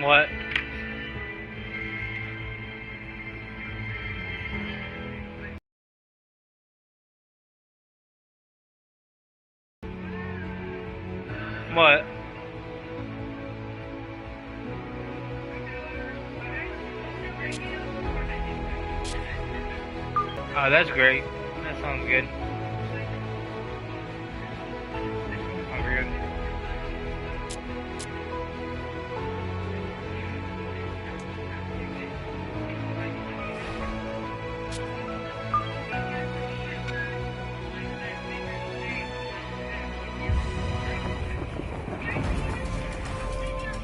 What? What? Oh, that's great. That sounds good. Sounds good.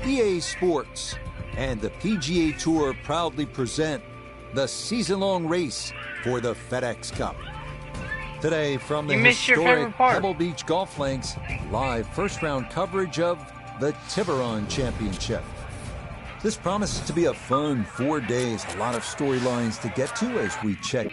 EA Sports and the PGA Tour proudly present the season-long race for the FedEx Cup. Today from the historic Pebble Beach Golf Links, live first-round coverage of the Tiburon Championship. This promises to be a fun 4 days, a lot of storylines to get to as we check.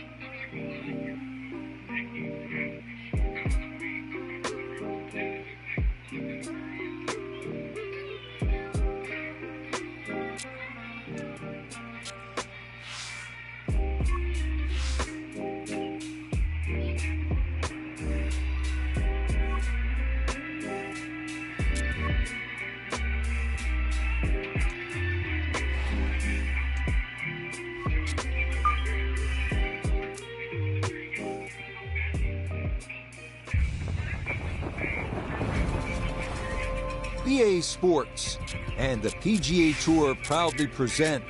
EA Sports and the PGA Tour proudly present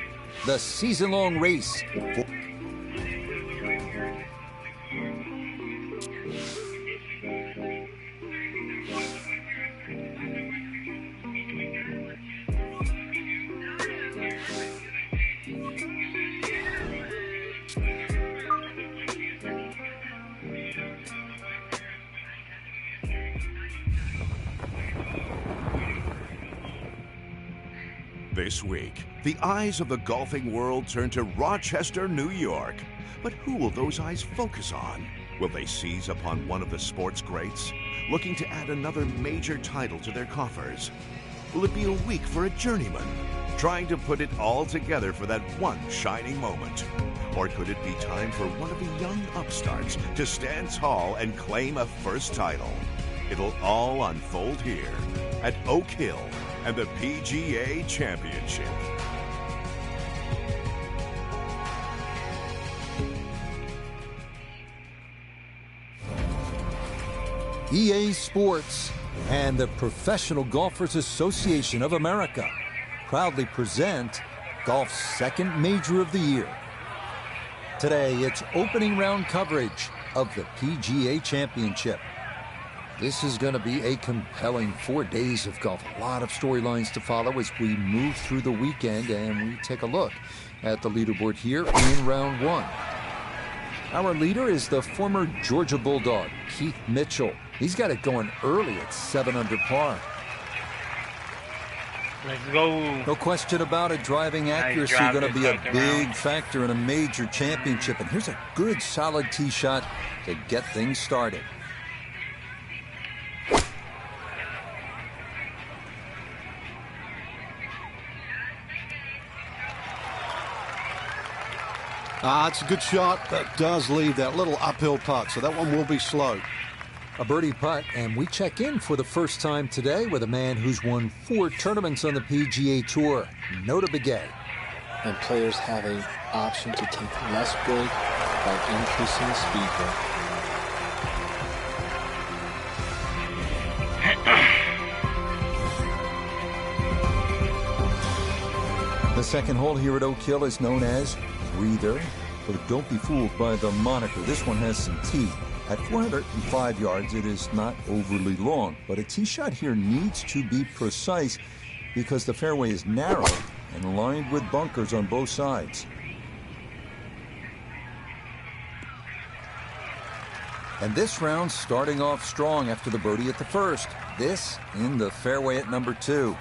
the season-long race for This week, the eyes of the golfing world turn to Rochester, New York. But who will those eyes focus on? Will they seize upon one of the sports greats, looking to add another major title to their coffers? Will it be a week for a journeyman, trying to put it all together for that one shining moment? Or could it be time for one of the young upstarts to stand tall and claim a first title? It'll all unfold here at Oak Hill and the PGA Championship. EA Sports and the Professional Golfers Association of America proudly present golf's second major of the year. Today, it's opening round coverage of the PGA Championship. This is going to be a compelling 4 days of golf. A lot of storylines to follow as we move through the weekend, and we take a look at the leaderboard here in round one. Our leader is the former Georgia Bulldog, Keith Mitchell. He's got it going early at 7 under par. Let's go. No question about it, driving accuracy going to be a big factor in a major championship. And here's a good, solid tee shot to get things started. It's a good shot. That does leave that little uphill putt, so that one will be slow. A birdie putt, and we check in for the first time today with a man who's won 4 tournaments on the PGA Tour, Nota Begay. And players have an option to take less break by increasing the speed break. The second hole here at Oak Hill is known as Breather, but don't be fooled by the moniker. This one has some teeth. At 405 yards, it is not overly long, but a tee shot here needs to be precise because the fairway is narrow and lined with bunkers on both sides. And this round starting off strong after the birdie at the first. This in the fairway at number 2.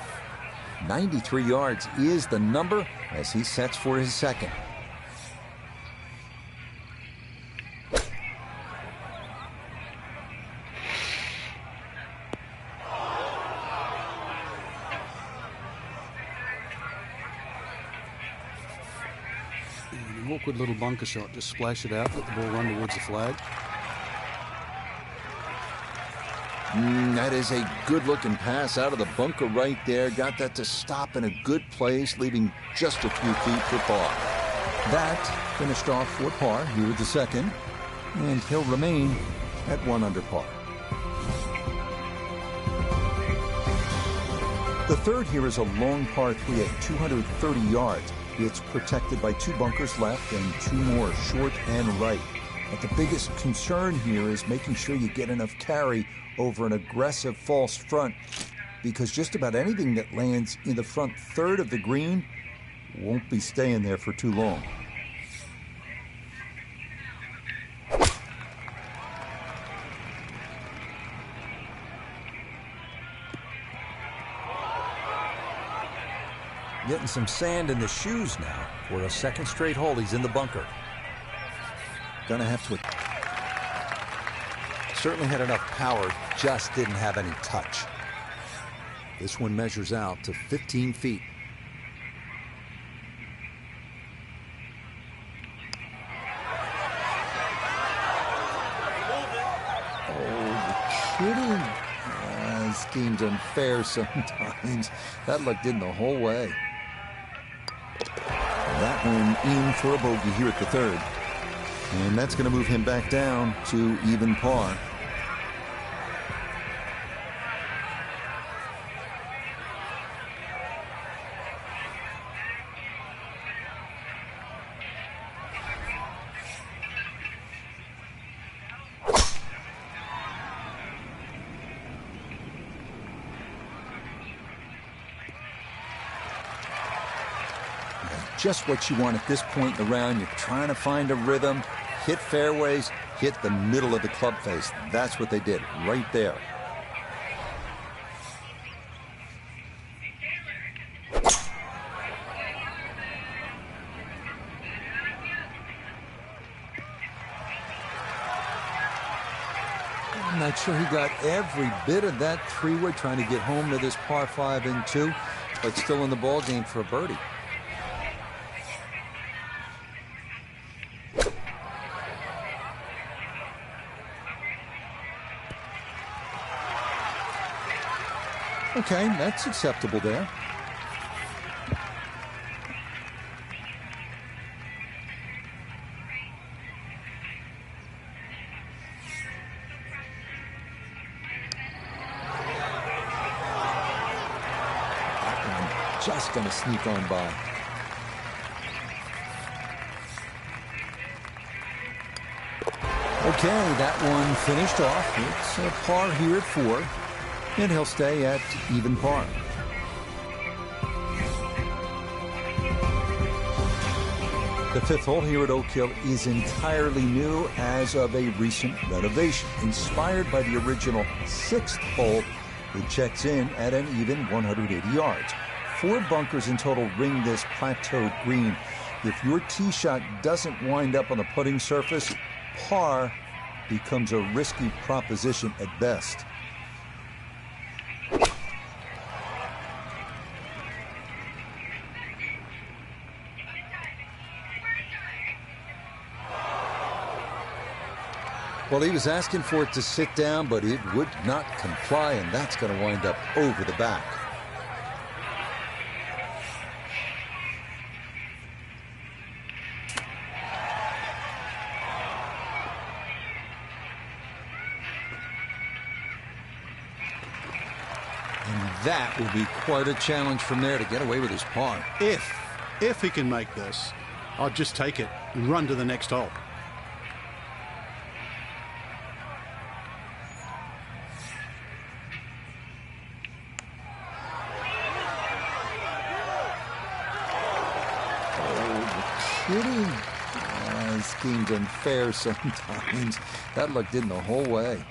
93 yards is the number as he sets for his second. awkward little bunker shot. Just splash it out, let the ball run towards the flag. That is a good-looking pass out of the bunker right there. Got that to stop in a good place, leaving just a few feet for par. That finished off for par here at the second, and he'll remain at 1 under par. The third here is a long par 3 at 230 yards. It's protected by 2 bunkers left and 2 more short and right. But the biggest concern here is making sure you get enough carry over an aggressive false front, because just about anything that lands in the front third of the green won't be staying there for too long. Getting some sand in the shoes now. For a second straight hole, he's in the bunker. Gonna have to... Certainly had enough power, just didn't have any touch. This one measures out to 15 feet. Oh, you're kidding. This game's unfair sometimes. That luck did the whole way. That one in for a bogey here at the third. And that's going to move him back down to even par. Just what you want at this point in the round. You're trying to find a rhythm, hit fairways, hit the middle of the club face. That's what they did right there. I'm not sure he got every bit of that 3-wood trying to get home to this par 5 and 2, but still in the ball game for a birdie. Okay, that's acceptable there. That one just going to sneak on by. Okay, that one finished off. It's a par here at 4. And he'll stay at even par. The 5th hole here at Oak Hill is entirely new as of a recent renovation. Inspired by the original 6th hole, it checks in at an even 180 yards. 4 bunkers in total ring this plateaued green. If your tee shot doesn't wind up on the putting surface, par becomes a risky proposition at best. Well, he was asking for it to sit down, but it would not comply, and that's going to wind up over the back. And that will be quite a challenge from there to get away with his par. If he can make this, I'll just take it and run to the next hole. Kidding? This game's unfair sometimes. That luck did the whole way.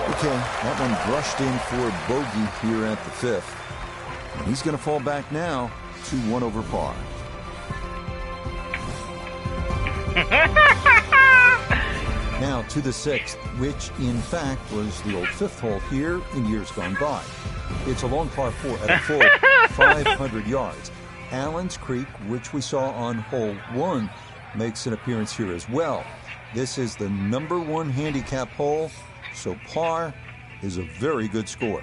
Okay, that one brushed in for bogey here at the 5th. And he's going to fall back now to 1 over par. Now to the 6th, which in fact was the old 5th hole here in years gone by. It's a long par 4 at a full 500 yards. Allen's Creek, which we saw on hole 1, makes an appearance here as well. This is the number 1 handicap hole, so par is a very good score.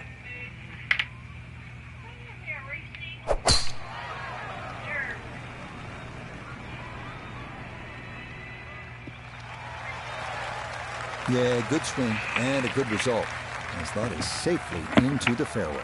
Yeah, good swing and a good result, as that is safely into the fairway.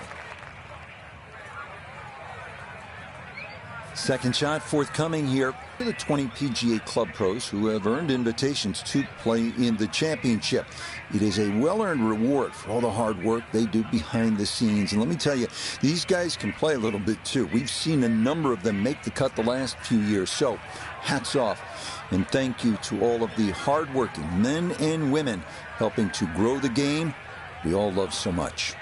Second shot forthcoming here. The 20 PGA Club pros who have earned invitations to play in the championship. It is a well-earned reward for all the hard work they do behind the scenes. And let me tell you, these guys can play a little bit too. We've seen a number of them make the cut the last few years. So hats off and thank you to all of the hardworking men and women helping to grow the game we all love so much.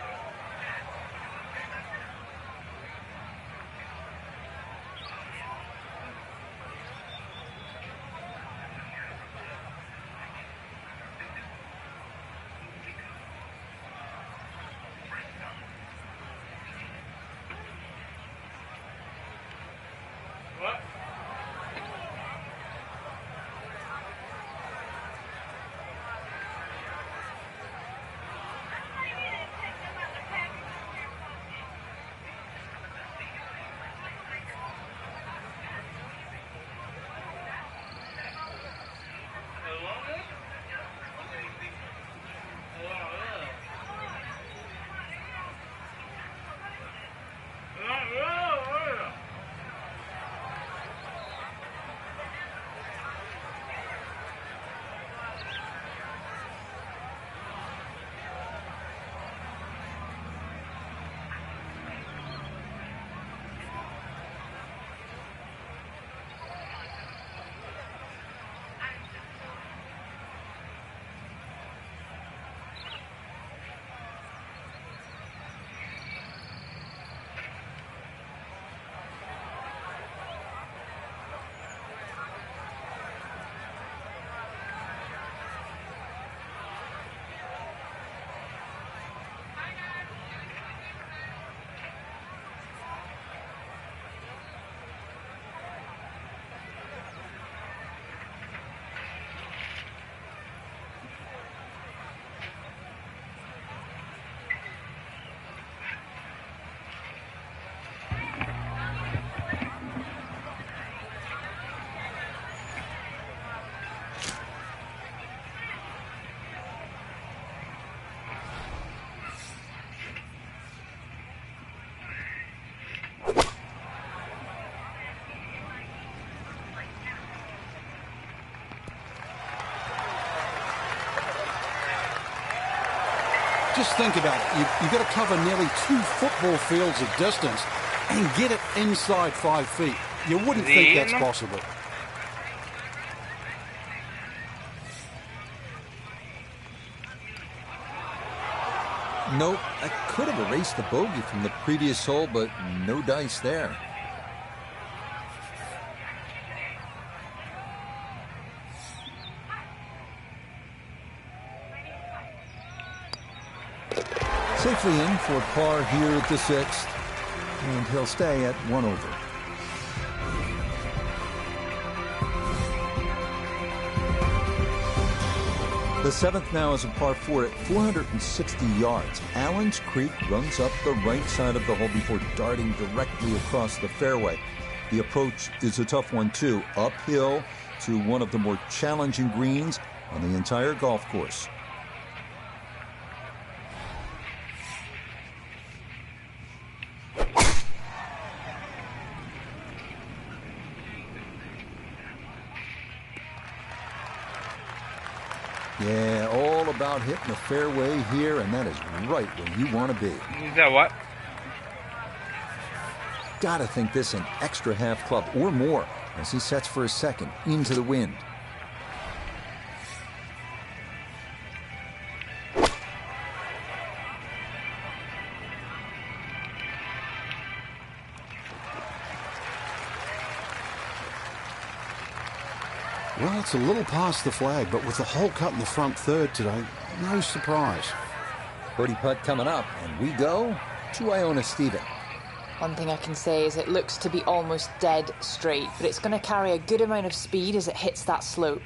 Just think about it. You've got to cover nearly 2 football fields of distance and get it inside 5 feet. You wouldn't think that's possible. Nope, I could have erased the bogey from the previous hole, but no dice there. Safely in for par here at the 6th, and he'll stay at 1 over. The 7th now is a par 4 at 460 yards. Allen's Creek runs up the right side of the hole before darting directly across the fairway. The approach is a tough one too, uphill to one of the more challenging greens on the entire golf course. Yeah, all about hitting the fairway here, and that is right where you want to be. Is that what? Gotta think this an extra half club or more as he sets for a second into the wind. Well, it's a little past the flag, but with the hole cut in the front third today, no surprise. Birdie putt coming up, and we go to Iona Stephen. One thing I can say is it looks to be almost dead straight, but it's going to carry a good amount of speed as it hits that slope.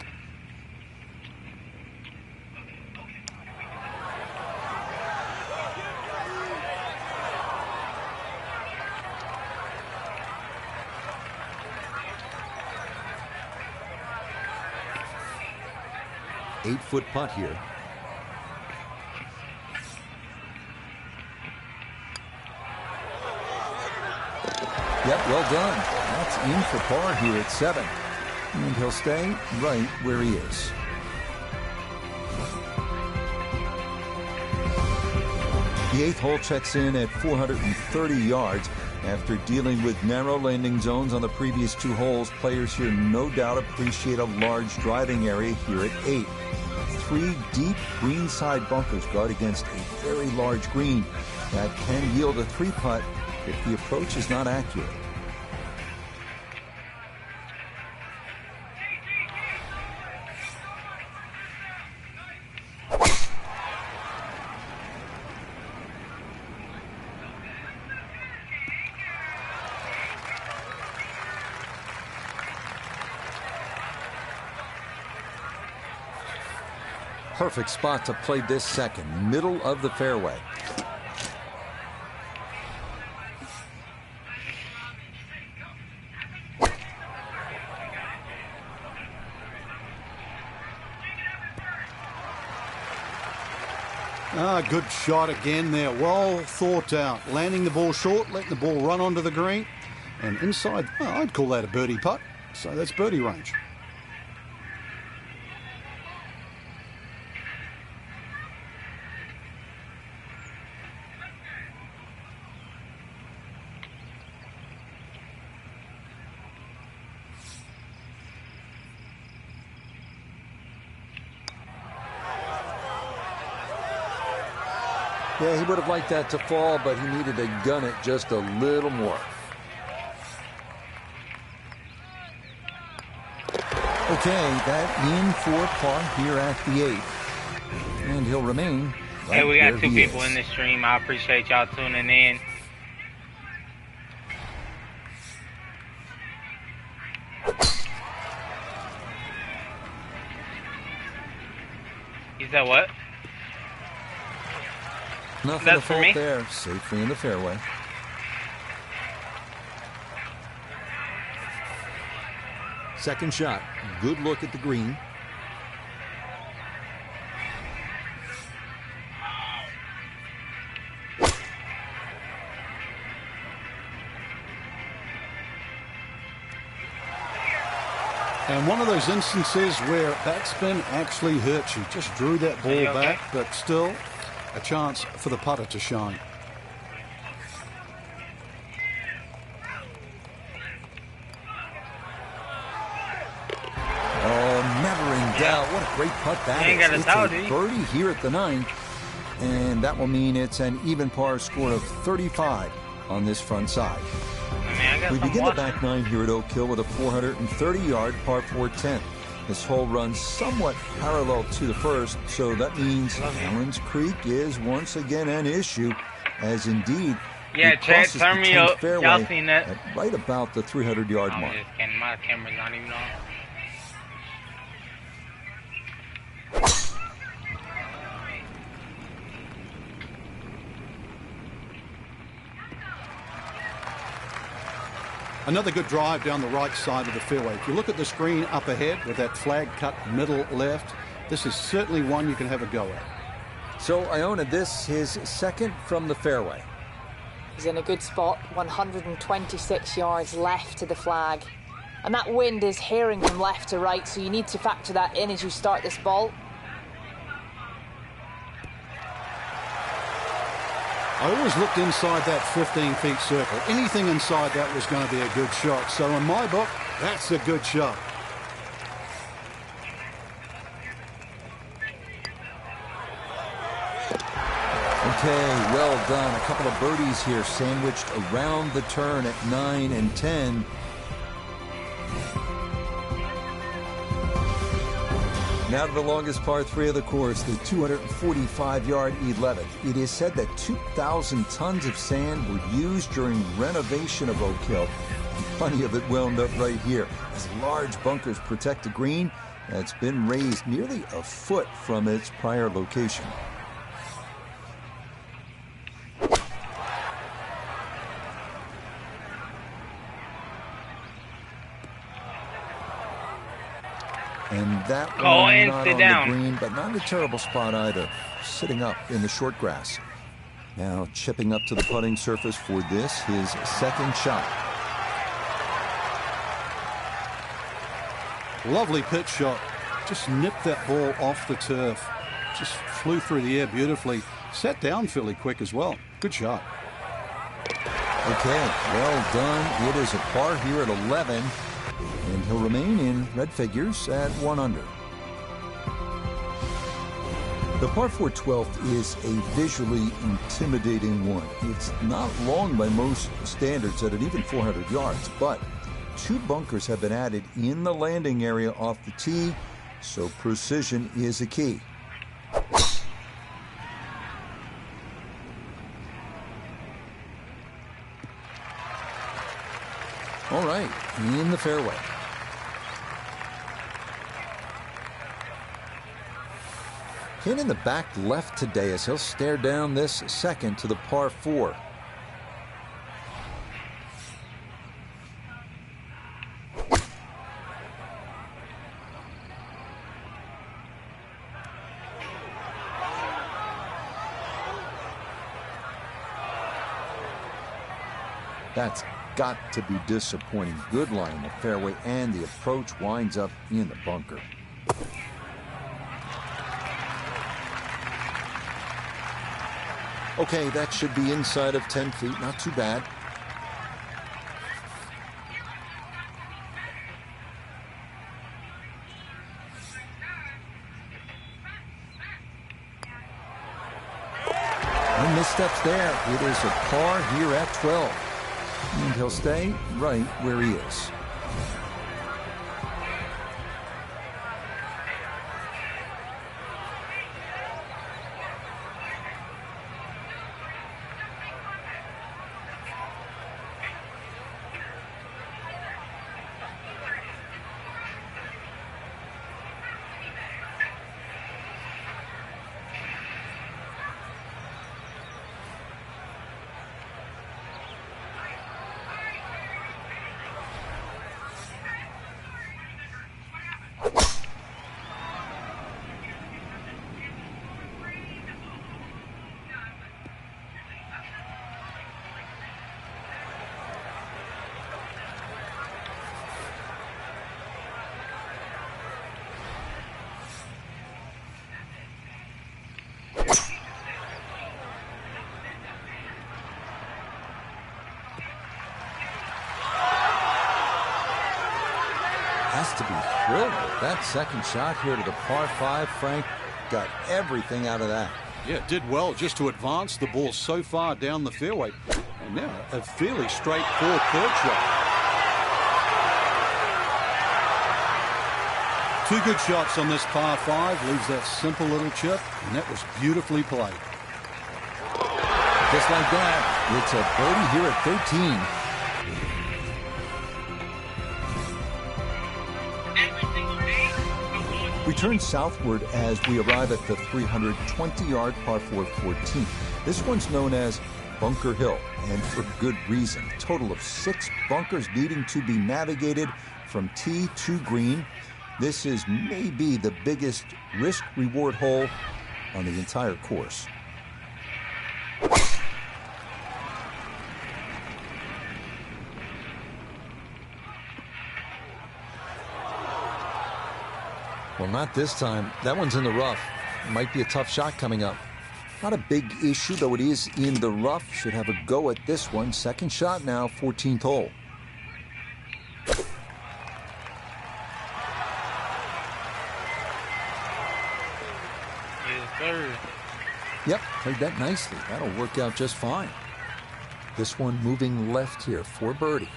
Eight-foot putt here. Yep, well done. That's in for par here at 7. And he'll stay right where he is. The 8th hole checks in at 430 yards. After dealing with narrow landing zones on the previous 2 holes, players here no doubt appreciate a large driving area here at 8. 3 deep greenside bunkers guard against a very large green that can yield a 3-putt if the approach is not accurate. Perfect spot to play this second, middle of the fairway. Good shot again there, well thought out. Landing the ball short, letting the ball run onto the green. And inside, well, I'd call that a birdie putt. So that's birdie range. Yeah, he would have liked that to fall, but he needed to gun it just a little more. Okay, that in for par here at the 8th. And he'll remain right Hey, we got where 2 he people is. in the stream. I appreciate y'all tuning in. Is that what? Nothing That's to for fault me? there. Safely in the fairway. Second shot. Good look at the green. And one of those instances where backspin actually hurts you. Just drew that ball Are you okay? back, but still a chance for the putter to shine. Oh, never in doubt. What a great putt that You ain't is. got a It's towel, a do you? birdie here at the 9th. And that will mean it's an even par score of 35 on this front side. I mean, I got We some begin the water. back 9 here at Oak Hill with a 430-yard par 4 10. This hole runs somewhat parallel to the first, so that means Allen's Creek is once again an issue, as indeed Yeah, it Chad, crosses turn the me 10th up. fairway Y'all seen that? at right about the 300-yard I'm mark. just kidding. My camera's not even on. Another good drive down the right side of the fairway. If you look at the screen up ahead with that flag cut middle left, this is certainly one you can have a go at. So Iona, this his second from the fairway. He's in a good spot, 126 yards left to the flag. And that wind is herring from left to right, so you need to factor that in as you start this ball. I always looked inside that 15 feet circle. Anything inside that was going to be a good shot. So in my book, that's a good shot. Okay, well done. A couple of birdies here sandwiched around the turn at 9 and 10. Now to the longest par 3 of the course, the 245-yard 11th. It is said that 2,000 tons of sand were used during renovation of Oak Hill. Plenty of it wound up right here, as large bunkers protect the green that's been raised nearly a foot from its prior location. And that one not on the green, but not in a terrible spot either. Sitting up in the short grass. Now chipping up to the putting surface for this, his second shot. Lovely pitch shot. Just nipped that ball off the turf. Just flew through the air beautifully. Sat down fairly quick as well. Good shot. Okay, well done. It is a par here at 11. And he'll remain in red figures at 1 under. The par 4 12th is a visually intimidating one. It's not long by most standards at an even 400 yards, but 2 bunkers have been added in the landing area off the tee, so precision is a key. All right, in the fairway. Pin in the back left today as he'll stare down this second to the par 4. That's got to be disappointing. Good line in the fairway, and the approach winds up in the bunker. Okay, that should be inside of 10 feet. Not too bad. No missteps there. It is a par here at 12. And he'll stay right where he is. Has to be thrilled with that second shot here to the par 5. Frank got everything out of that. Yeah, did well just to advance the ball so far down the fairway. And now a fairly straightforward third shot. 2 good shots on this par 5. Leaves that simple little chip, and that was beautifully played. Just like that, it's a birdie here at 13. We turn southward as we arrive at the 320-yard par 4 14. This one's known as Bunker Hill, and for good reason. Total of 6 bunkers needing to be navigated from tee to green. This is maybe the biggest risk-reward hole on the entire course. Well, not this time. That one's in the rough. Might be a tough shot coming up. Not a big issue, though it is in the rough. Should have a go at this one. Second shot now, 14th hole. Yep, played that nicely. That'll work out just fine. This one moving left here for birdie.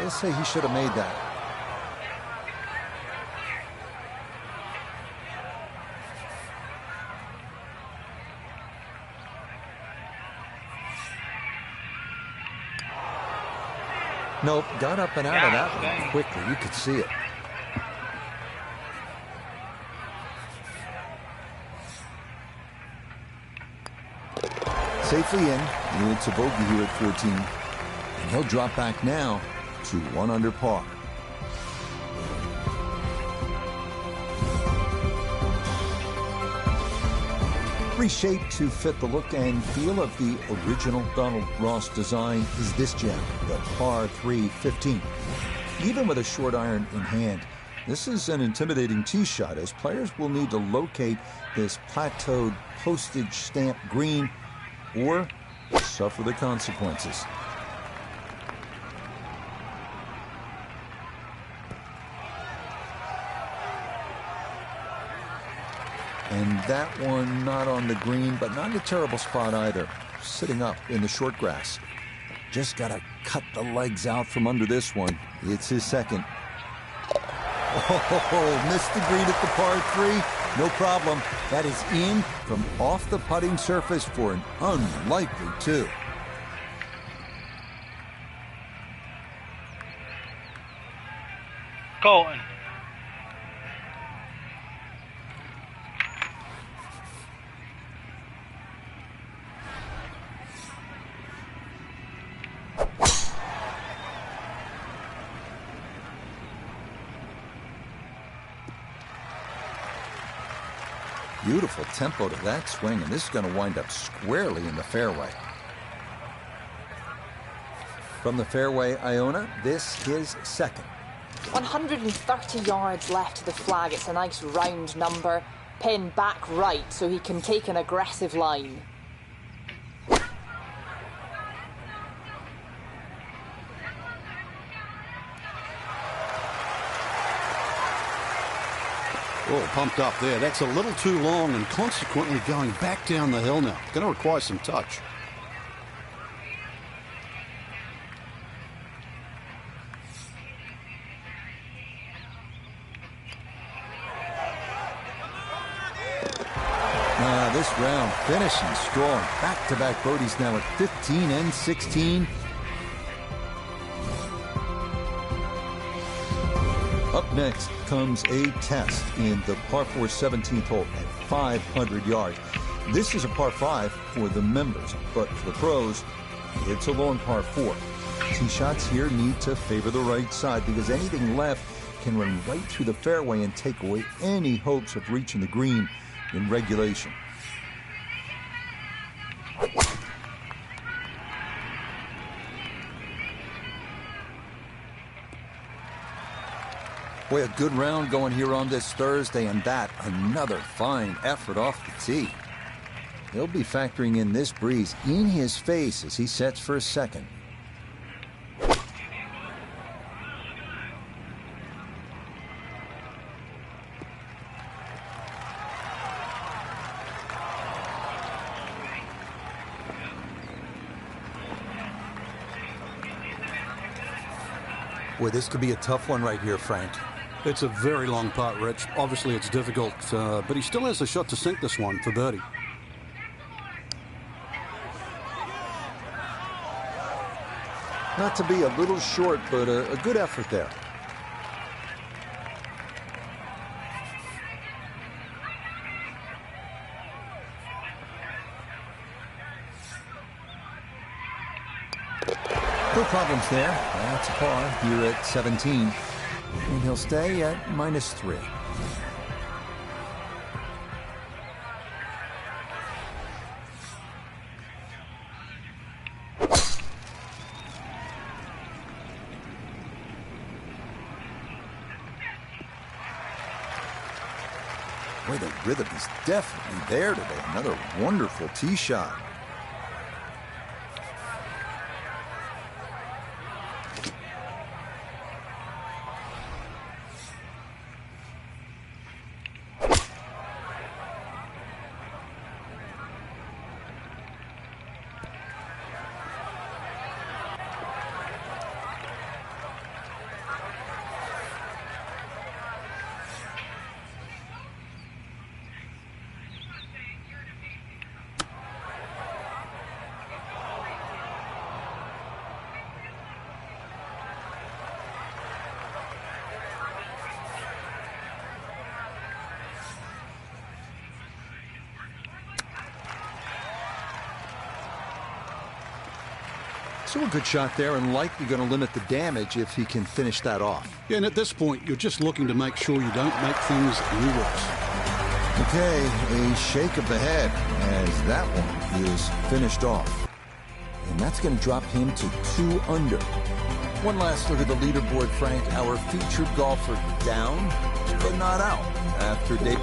He'll say he should have made that. Nope, got up and out of that one quickly. You could see it. Safely in. It's a bogey here at 14. And he'll drop back now to 1 under par. Reshaped to fit the look and feel of the original Donald Ross design is this gem, the par 3 15. Even with a short iron in hand, this is an intimidating tee shot as players will need to locate this plateaued postage stamp green or suffer the consequences. And that one not on the green, but not in a terrible spot either. Sitting up in the short grass. Just got to cut the legs out from under this one. It's his second. Oh, missed the green at the par 3. No problem. That is in from off the putting surface for an unlikely 2. Colton. Beautiful tempo to that swing, and this is going to wind up squarely in the fairway. From the fairway, Iona, this his second. 130 yards left to the flag. It's a nice round number. Pin back right so he can take an aggressive line. Oh, pumped up there. That's a little too long and consequently going back down the hill now. Going to require some touch. This round finishing strong. Back-to-back birdies now at 15 and 16. Up next comes a test in the par 4 17th hole at 500 yards. This is a par 5 for the members, but for the pros, it's a long par 4. Tee shots here need to favor the right side because anything left can run right through the fairway and take away any hopes of reaching the green in regulation. Boy, a good round going here on this Thursday, and that another fine effort off the tee. He'll be factoring in this breeze in his face as he sets for a second. Boy, this could be a tough one right here, Frank. It's a very long putt, Rich. Obviously, it's difficult, but he still has a shot to sink this one for birdie. Not to be a little short, but a good effort there. No problems there. That's a par here at 17. And he'll stay at -3. Boy, the rhythm is definitely there today. Another wonderful tee shot. So a good shot there and likely going to limit the damage if he can finish that off. Yeah, and at this point, you're just looking to make sure you don't make things any worse. Okay, a shake of the head as that one is finished off. And that's going to drop him to 2 under. One last look at the leaderboard, Frank. Our featured golfer down, but not out after day.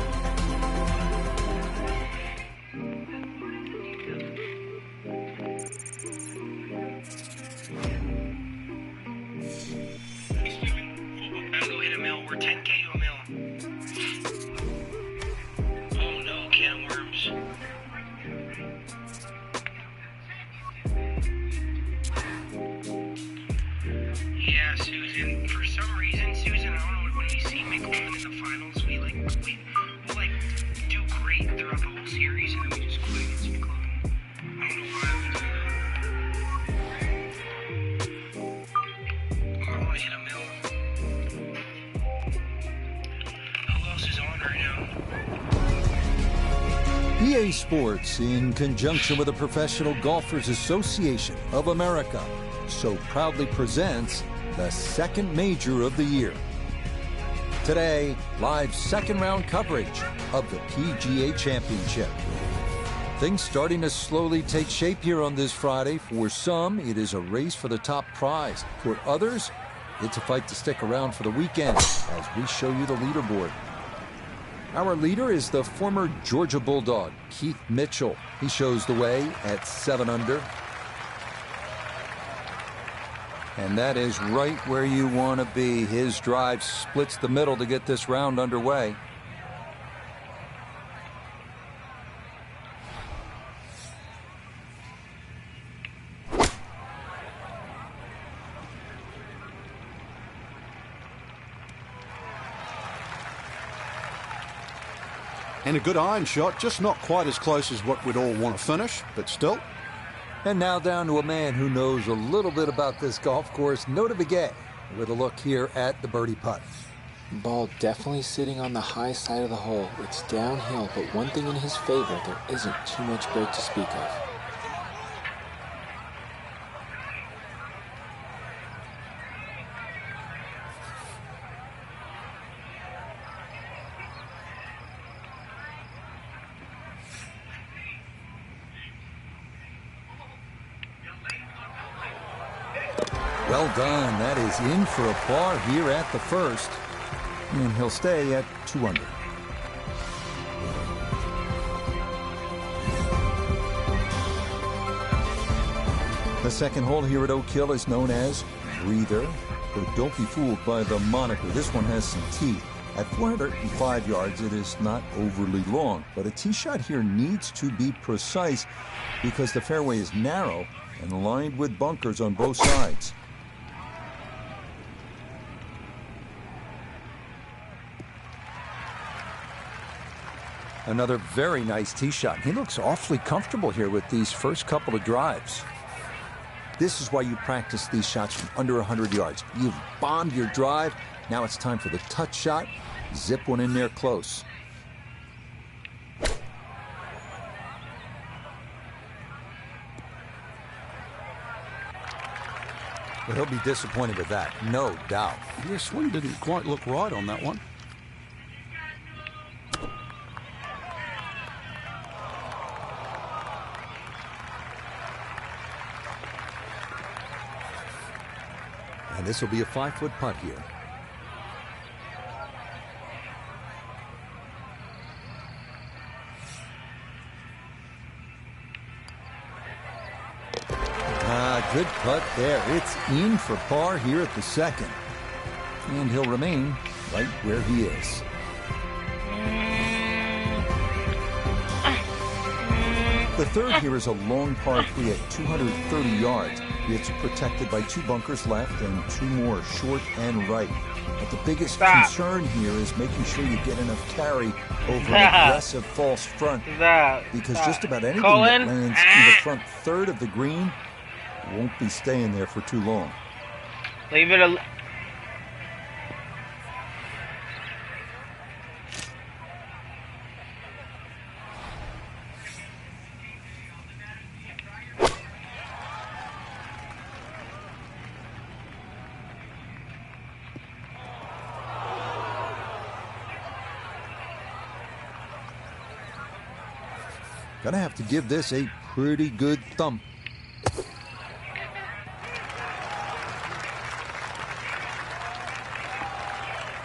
We're 10K to a mill. Oh no, can of worms. Yeah, Susan. For some reason, Susan, I don't know, when we see McLean in the finals, we'll do great throughout the whole series, and then we just quit against McLean. I don't know why we do that. I want to hit a mill. PGA Sports, in conjunction with the Professional Golfers Association of America, so proudly presents the second major of the year. Today, live second-round coverage of the PGA Championship. Things starting to slowly take shape here on this Friday. For some, it is a race for the top prize. For others, it's a fight to stick around for the weekend as we show you the leaderboard. Our leader is the former Georgia Bulldog, Keith Mitchell. He shows the way at 7 under. And that is right where you want to be. His drive splits the middle to get this round underway. And a good iron shot, just not quite as close as what we'd all want to finish, but still. And now down to a man who knows a little bit about this golf course, Nota Begay, with a look here at the birdie putt. Ball definitely sitting on the high side of the hole. It's downhill, but one thing in his favor, there isn't too much break to speak of. Well done. That is in for a par here at the first. And he'll stay at 2 under. The second hole here at Oak Hill is known as Breather. But don't be fooled by the moniker. This one has some teeth. At 405 yards, it is not overly long. But a tee shot here needs to be precise because the fairway is narrow and lined with bunkers on both sides. Another very nice tee shot. He looks awfully comfortable here with these first couple of drives. This is why you practice these shots from under 100 yards. You've bombed your drive. Now it's time for the touch shot. Zip one in there close. Well, he'll be disappointed with that, no doubt. Your swing didn't quite look right on that one. And this will be a 5-foot putt here. Good putt there. It's in for par here at the second. And he'll remain right where he is. The third here is a long par 3 at 230 yards. It's protected by 2 bunkers left and 2 more short and right. But the biggest concern here is making sure you get enough carry over an aggressive false front. Because just about anything that lands in the front third of the green won't be staying there for too long. Leave it alone. Gonna have to give this a pretty good thump.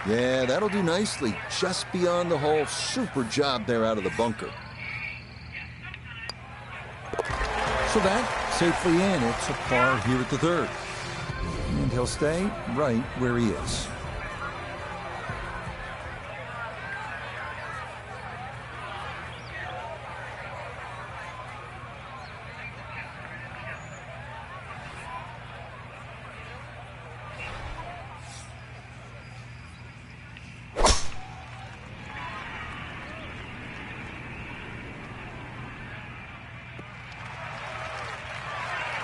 Yeah, that'll do nicely. Just beyond the hole. Super job there out of the bunker. So that safely in. It's a par here at the third. And he'll stay right where he is.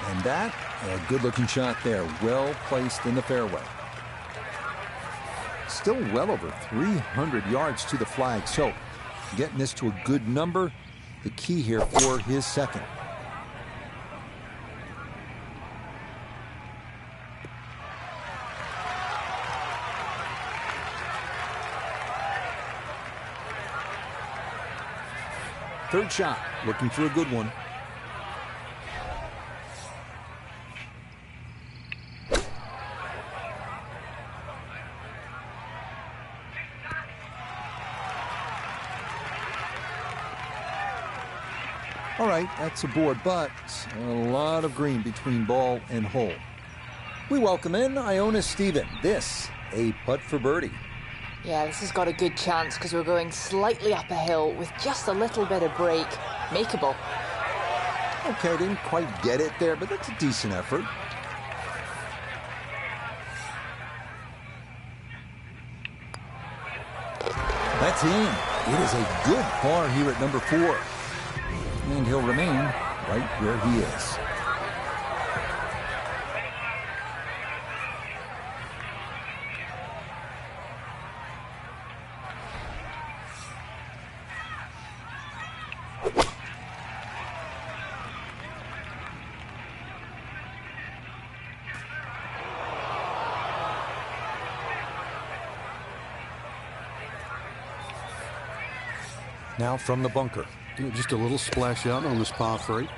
And that, a good-looking shot there. Well placed in the fairway. Still well over 300 yards to the flag. So, getting this to a good number, the key here for his second. Third shot, looking for a good one. All right, that's a board, but a lot of green between ball and hole. We welcome in Iona Stephen. This, a putt for birdie. Yeah, this has got a good chance because we're going slightly up a hill with just a little bit of break. Makeable. Okay, didn't quite get it there, but that's a decent effort. That's in. It is a good par here at number 4. And he'll remain right where he is. Now from the bunker. Just a little splash out on this par 3.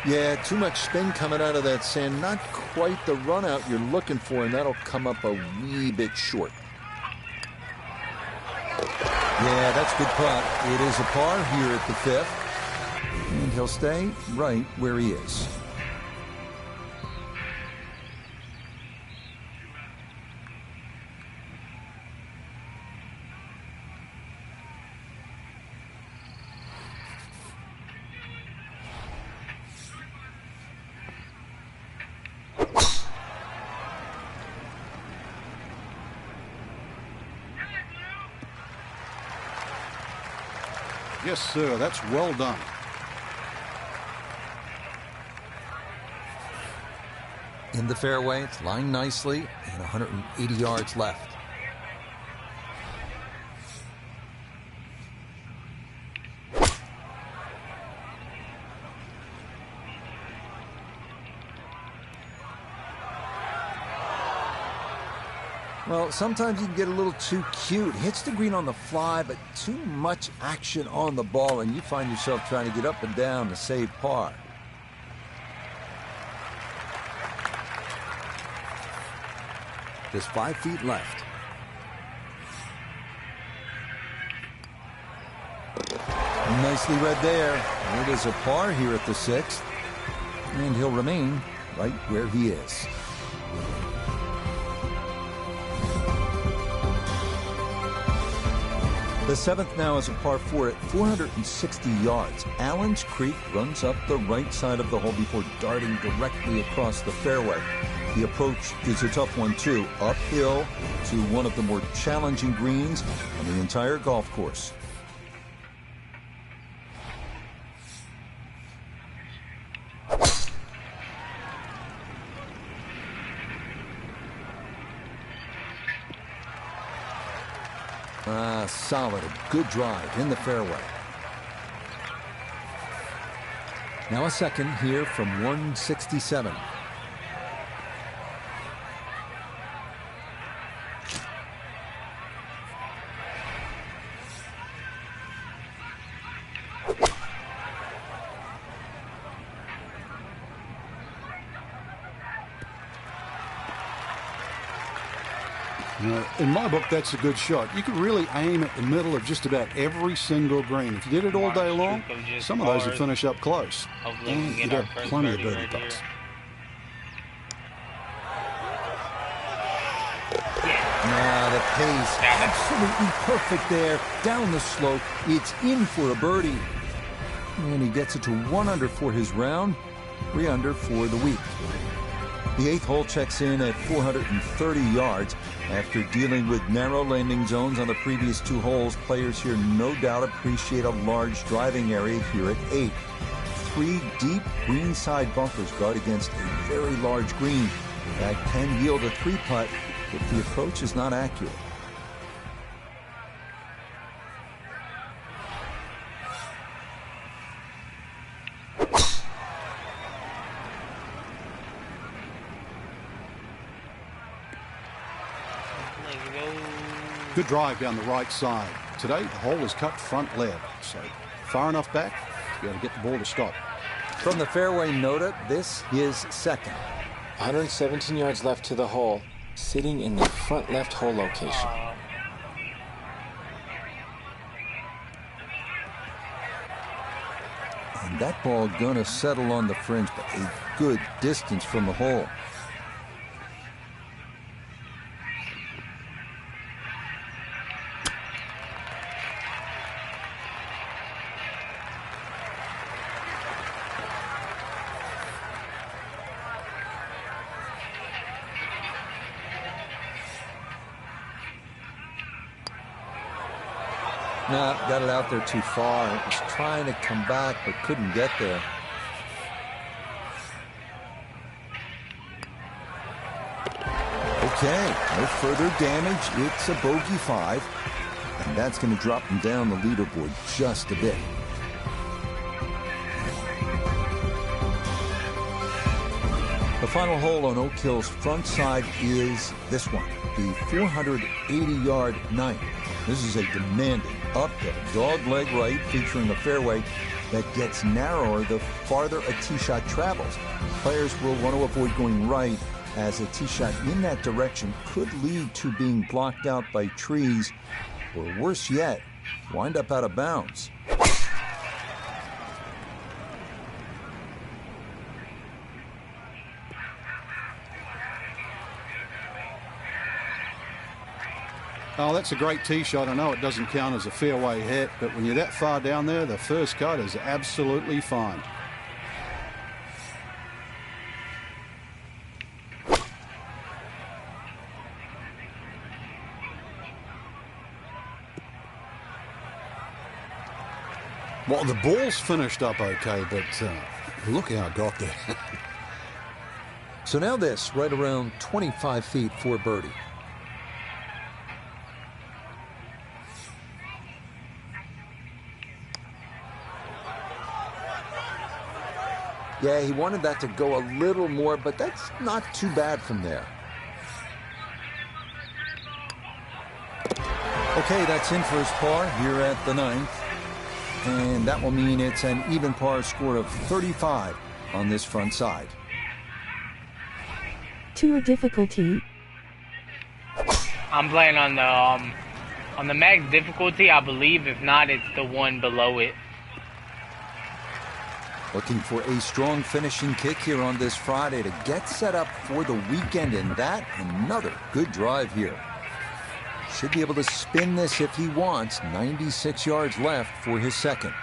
Yeah, too much spin coming out of that sand. Not quite the run out you're looking for, and that'll come up a wee bit short. Yeah, that's good putt. It is a par here at the 5th. And he'll stay right where he is. Yes, sir. That's well done. In the fairway, it's lined nicely, and 180 yards left. Well, sometimes you can get a little too cute. Hits the green on the fly, but too much action on the ball, and you find yourself trying to get up and down to save par. Just 5 feet left. Nicely read there. It is a par here at the 6th, and he'll remain right where he is. The 7th now is a par 4 at 460 yards. Allen's Creek runs up the right side of the hole before darting directly across the fairway. The approach is a tough one, too. Uphill to one of the more challenging greens on the entire golf course. Solid, a good drive in the fairway. Now a second here from 167. In my book, that's a good shot. You could really aim at the middle of just about every single green. If you did it all day long, some of those would finish up close. And you'd have plenty of birdie putts. Now the pace, absolutely perfect there. Down the slope, it's in for a birdie. And he gets it to 1 under for his round, 3 under for the week. The 8th hole checks in at 430 yards. After dealing with narrow landing zones on the previous 2 holes, players here no doubt appreciate a large driving area here at 8. 3 deep greenside bunkers guard against a very large green. That can yield a 3-putt if the approach is not accurate. Good drive down the right side. Today, the hole is cut front left, so far enough back to be able to get the ball to stop. From the fairway nota, this is second. 117 yards left to the hole, sitting in the front left hole location. And that ball gonna settle on the fringe, but a good distance from the hole. No, got it out there too far. It was trying to come back, but couldn't get there. Okay, no further damage. It's a bogey 5, and that's going to drop him down the leaderboard just a bit. The final hole on Oak Hill's front side is this one, the 480-yard 9th. This is a demanding uphill dog-leg right featuring a fairway that gets narrower the farther a tee shot travels. Players will want to avoid going right, as a tee shot in that direction could lead to being blocked out by trees, or worse yet, wind up out of bounds. Oh, that's a great tee shot. I know it doesn't count as a fairway hit, but when you're that far down there, the first cut is absolutely fine. Well, the ball's finished up okay, but look how it got there. So now this, right around 25 feet for birdie. Yeah, he wanted that to go a little more, but that's not too bad from there. Okay, that's in for his par here at the 9th. And that will mean it's an even par score of 35 on this front side. Tour difficulty. I'm playing on the max difficulty, I believe. If not, it's the one below it. Looking for a strong finishing kick here on this Friday to get set up for the weekend, and that another good drive here. Should be able to spin this if he wants. 96 yards left for his second.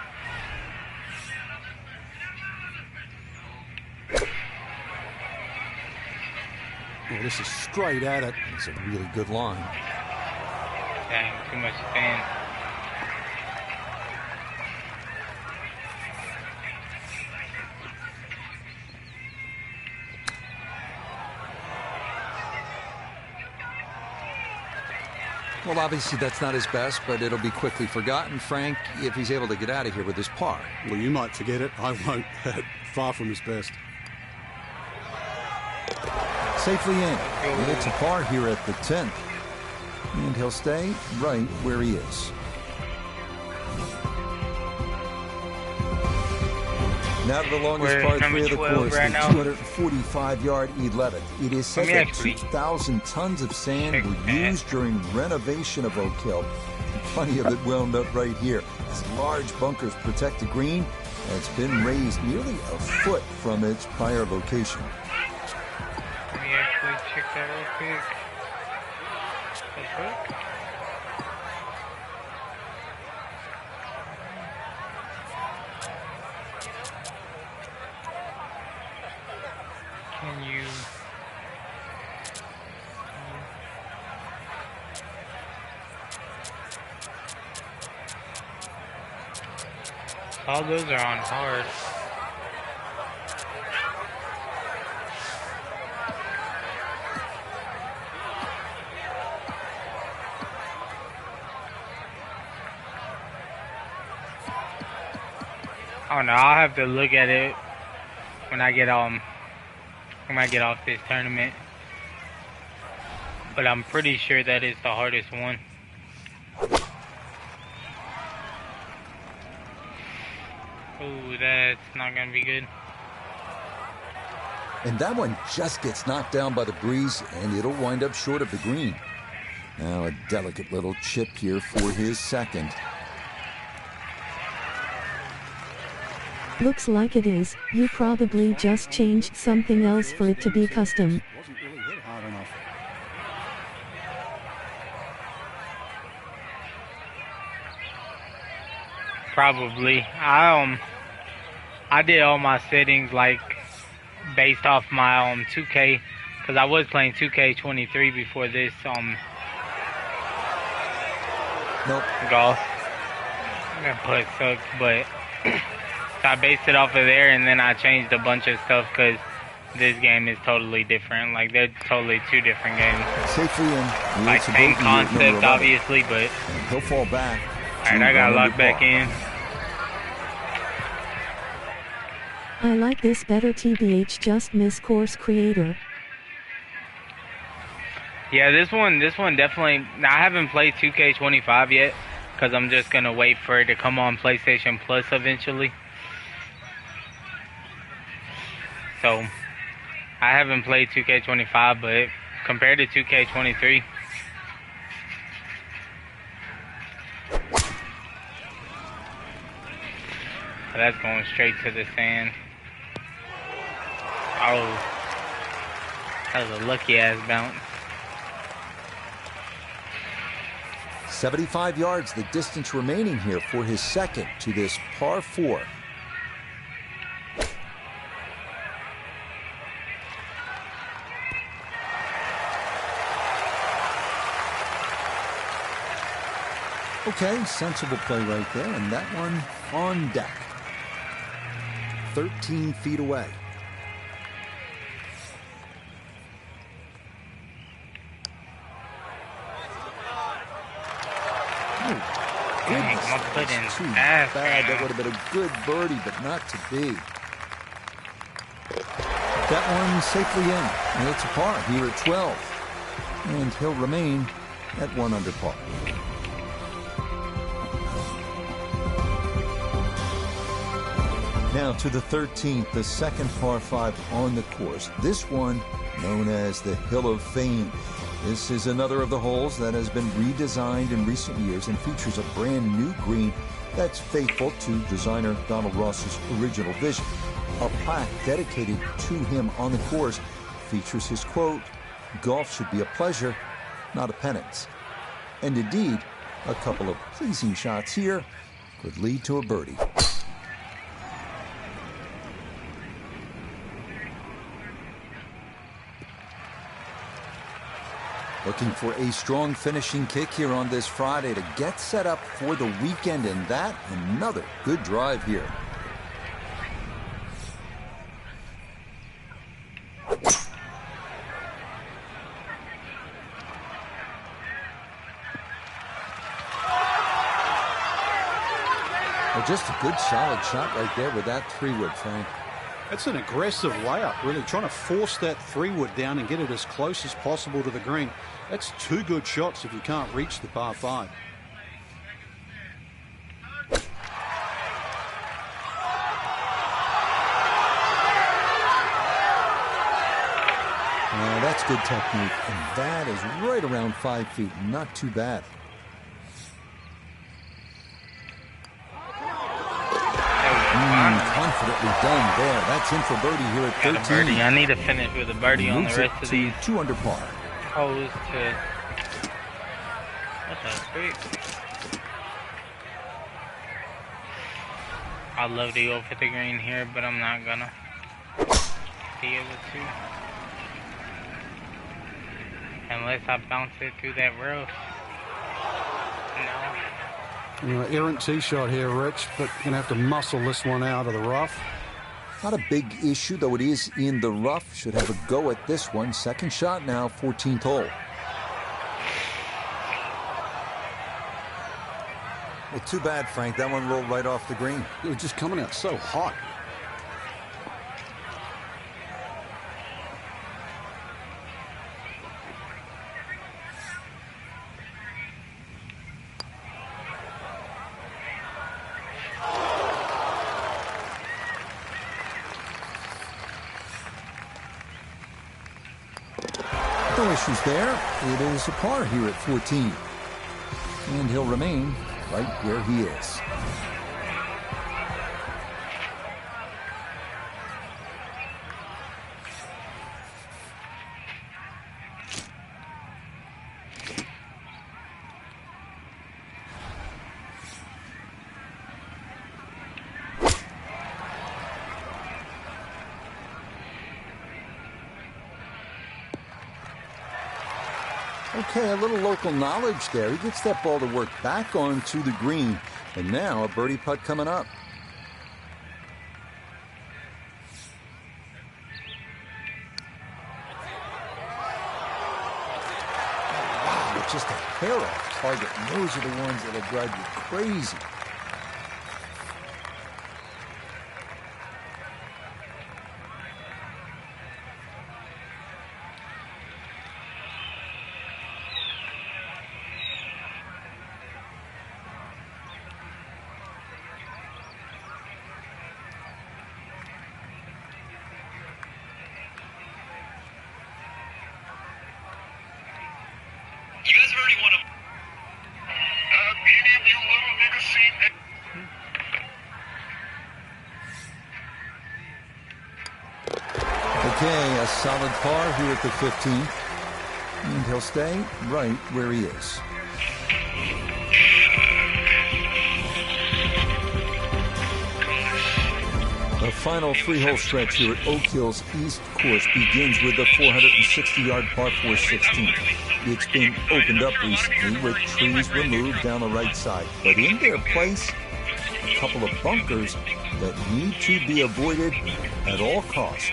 Well, this is straight at it. It's a really good line. Dang, too much spin. Well, obviously that's not his best, but it'll be quickly forgotten, Frank, if he's able to get out of here with his par. Well, you might forget it. I won't. Far from his best. Safely in. And it's a par here at the 10th. And he'll stay right where he is. Now to the longest par 3 of the course, right the 245-yard 11th. It is said that 2,000 tons of sand were used during renovation of Oak Hill. And plenty of it wound up right here, as large bunkers protect the green, and it's been raised nearly a foot from its prior location. Let me actually check that real quick. Can you... All those are on hard. I don't know. I'll have to look at it when I get off this tournament. But I'm pretty sure that is the hardest one. Ooh, that's not gonna be good. And that one just gets knocked down by the breeze, and it'll wind up short of the green. Now a delicate little chip here for his second. Looks like it is. You probably just changed something else for it to be custom. Wasn't really hit hard enough. Probably. I did all my settings like based off my 2K, because I was playing 2K23 before this golf. That putt sucks, but so I based it off of there, and then I changed a bunch of stuff because this game is totally different. Like, they're totally two different games. Safely in. Like, same concept, obviously, but... And he'll fall back. Alright, I got locked back in. I like this better, TBH. Just miss course creator. Yeah, this one definitely... I haven't played 2K25 yet, because I'm just going to wait for it to come on PlayStation Plus eventually. So, I haven't played 2K25, but compared to 2K23, that's going straight to the sand. Oh, that was a lucky ass bounce. 75 yards, the distance remaining here for his second to this par 4. Okay, sensible play right there, and that one on deck. 13 feet away. Goodness, too bad. That would have been a good birdie, but not to be. That one safely in, and it's a par here at 12. And he'll remain at 1 under par. Now to the 13th, the second par 5 on the course. This one known as the Hill of Fame. This is another of the holes that has been redesigned in recent years and features a brand new green that's faithful to designer Donald Ross's original vision. A plaque dedicated to him on the course features his quote, "Golf should be a pleasure, not a penance." And indeed, a couple of pleasing shots here could lead to a birdie. Looking for a strong finishing kick here on this Friday to get set up for the weekend, and that another good drive here. Well, just a good solid shot right there with that 3-wood, Frank. It's an aggressive layup, really trying to force that 3-wood down and get it as close as possible to the green. That's 2 good shots if you can't reach the par 5. That's good technique, and that is right around 5 feet. Not too bad. Confidently done there. That's in for birdie here at 13. Got a birdie. I need to finish with a birdie on the rest of these. 2 under par. Holes to. That's a sweet. I'd love to go for the green here, but I'm not gonna be able to. Unless I bounce it through that rough. No. Errant tee shot here, Rich, but you're going to have to muscle this one out of the rough. Not a big issue, though it is in the rough. Should have a go at this one. Second shot now, 14th hole. Well, too bad, Frank. That one rolled right off the green. It was just coming out so hot. No issues there. It is a par here at 14. And he'll remain right where he is. Okay, a little local knowledge there. He gets that ball to work back onto the green. And now a birdie putt coming up. Wow, just a hair off target. And those are the ones that'll drive you crazy. You guys have already won a... any of you little niggas seen... Okay, a solid par here at the 15th. And he'll stay right where he is. The final 3-hole stretch here at Oak Hill's East Course begins with the 460-yard par 416. It's been opened up recently with trees removed down the right side. But in their place, a couple of bunkers that need to be avoided at all costs.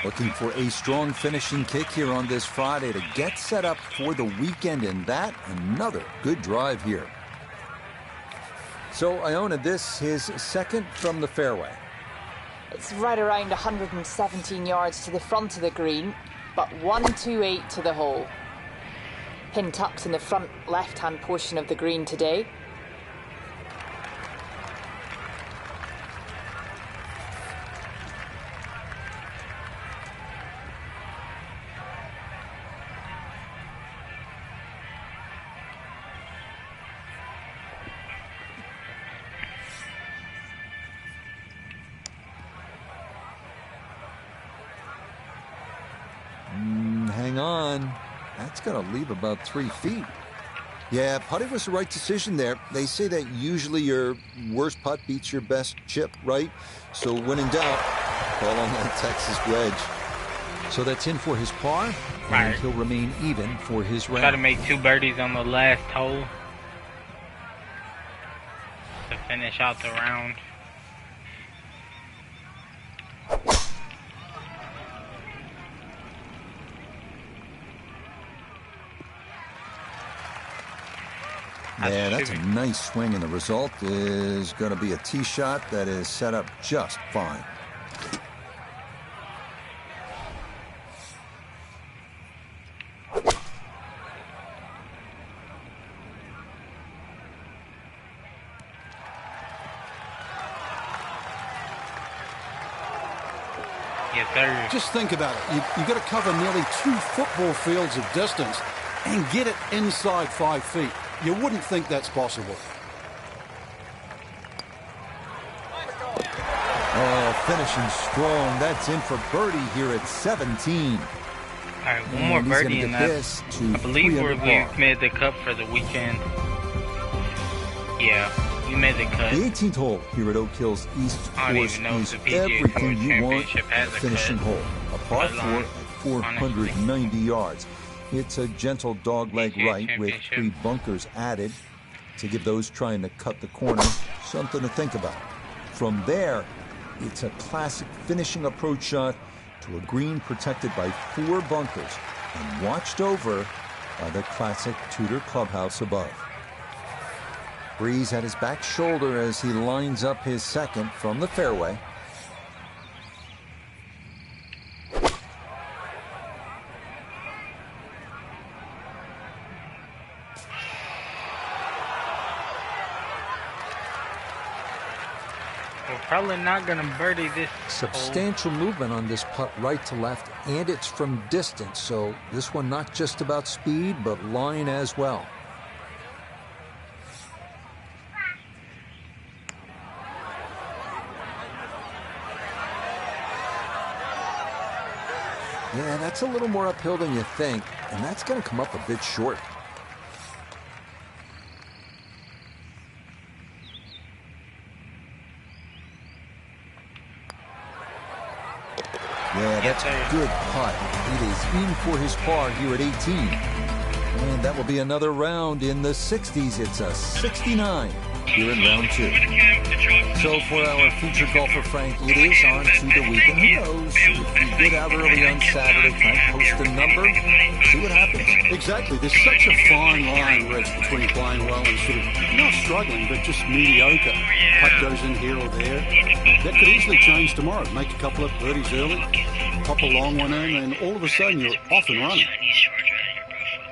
Looking for a strong finishing kick here on this Friday to get set up for the weekend, and that another good drive here. So Iona, this his second from the fairway. It's right around 117 yards to the front of the green, but 128 to the hole. Pin tucked in the front left-hand portion of the green today. Hang on. That's going to leave about 3 feet. Yeah, putting was the right decision there. They say that usually your worst putt beats your best chip, right? So when in doubt, call on that Texas wedge. So that's in for his par, and he'll remain even for his round. Try to make 2 birdies on the last hole to finish out the round. Yeah, that's a nice swing, and the result is going to be a tee shot that is set up just fine. Yes, sir. Just think about it. You've got to cover nearly 2 football fields of distance and get it inside 5 feet. You wouldn't think that's possible. Oh, finishing strong. That's in for birdie here at 17. All right, one more birdie in that. I believe we've made the cut for the weekend. Yeah, we made the cut. The 18th hole here at Oak Hills East Course is everything you want a finishing hole. A par 4 at 490 yards. It's a gentle dogleg right with 3 bunkers added to give those trying to cut the corner something to think about. From there, it's a classic finishing approach shot to a green protected by 4 bunkers and watched over by the classic Tudor clubhouse above. Breeze at his back shoulder as he lines up his second from the fairway. We're probably not going to birdie this. Substantial movement on this putt right to left, and it's from distance. So this one not just about speed, but line as well. Yeah, that's a little more uphill than you think, and that's going to come up a bit short. Yeah, that's a good putt. It is in for his par here at 18. And that will be another round in the 60s. It's a 69 here in round 2. So for our featured golfer, Frank, it is on to the weekend. Who knows? If you get out early on Saturday, try and post a number, see what happens. Exactly. There's such a fine line, Rich, between playing well and sort of not struggling, but just mediocre. Putt goes in here or there. That could easily change tomorrow. Make a couple of birdies early, pop a long one in, and all of a sudden you're off and running.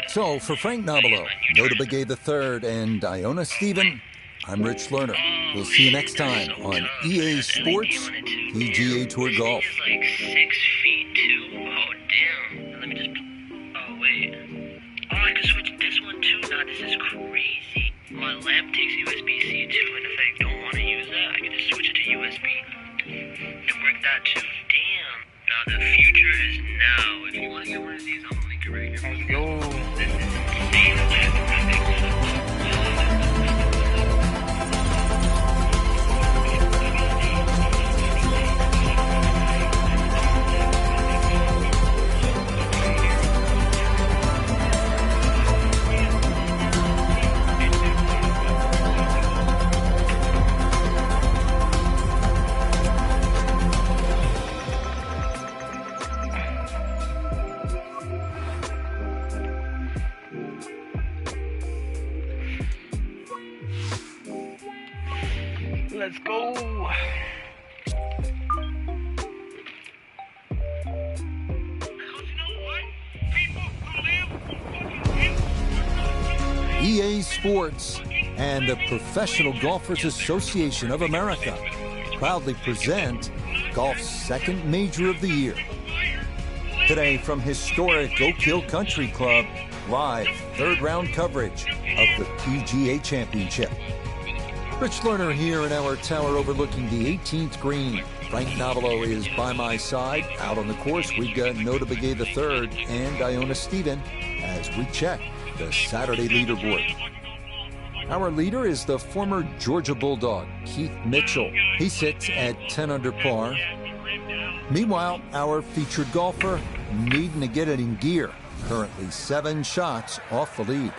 So for Frank Nobilo, Nota Begay III, and Iona Stephen, I'm Rich Lerner. We'll see you next time on EA Sports PGA Tour Golf. It's like 6 feet too. Oh damn! Let me just. Oh wait. Oh, I can switch this one too. Now this is crazy. My lamp takes USB-C too, and if I don't want to use that, I can just switch it to USB and work that too. Damn! Now the future is now. If you want to get one of these, I'm gonna link it right here. Let's go. This is insane. Let's go. EA Sports and the Professional Golfers Association of America proudly present golf's second major of the year. Today from historic Oak Hill Country Club, live third round coverage of the PGA Championship. Rich Lerner here in our tower overlooking the 18th green. Frank Nobilo is by my side. Out on the course, we've got Nota Begay III and Iona Stephen as we check the Saturday leaderboard. Our leader is the former Georgia Bulldog, Keith Mitchell. He sits at 10 under par. Meanwhile, our featured golfer needing to get it in gear. Currently 7 shots off the lead.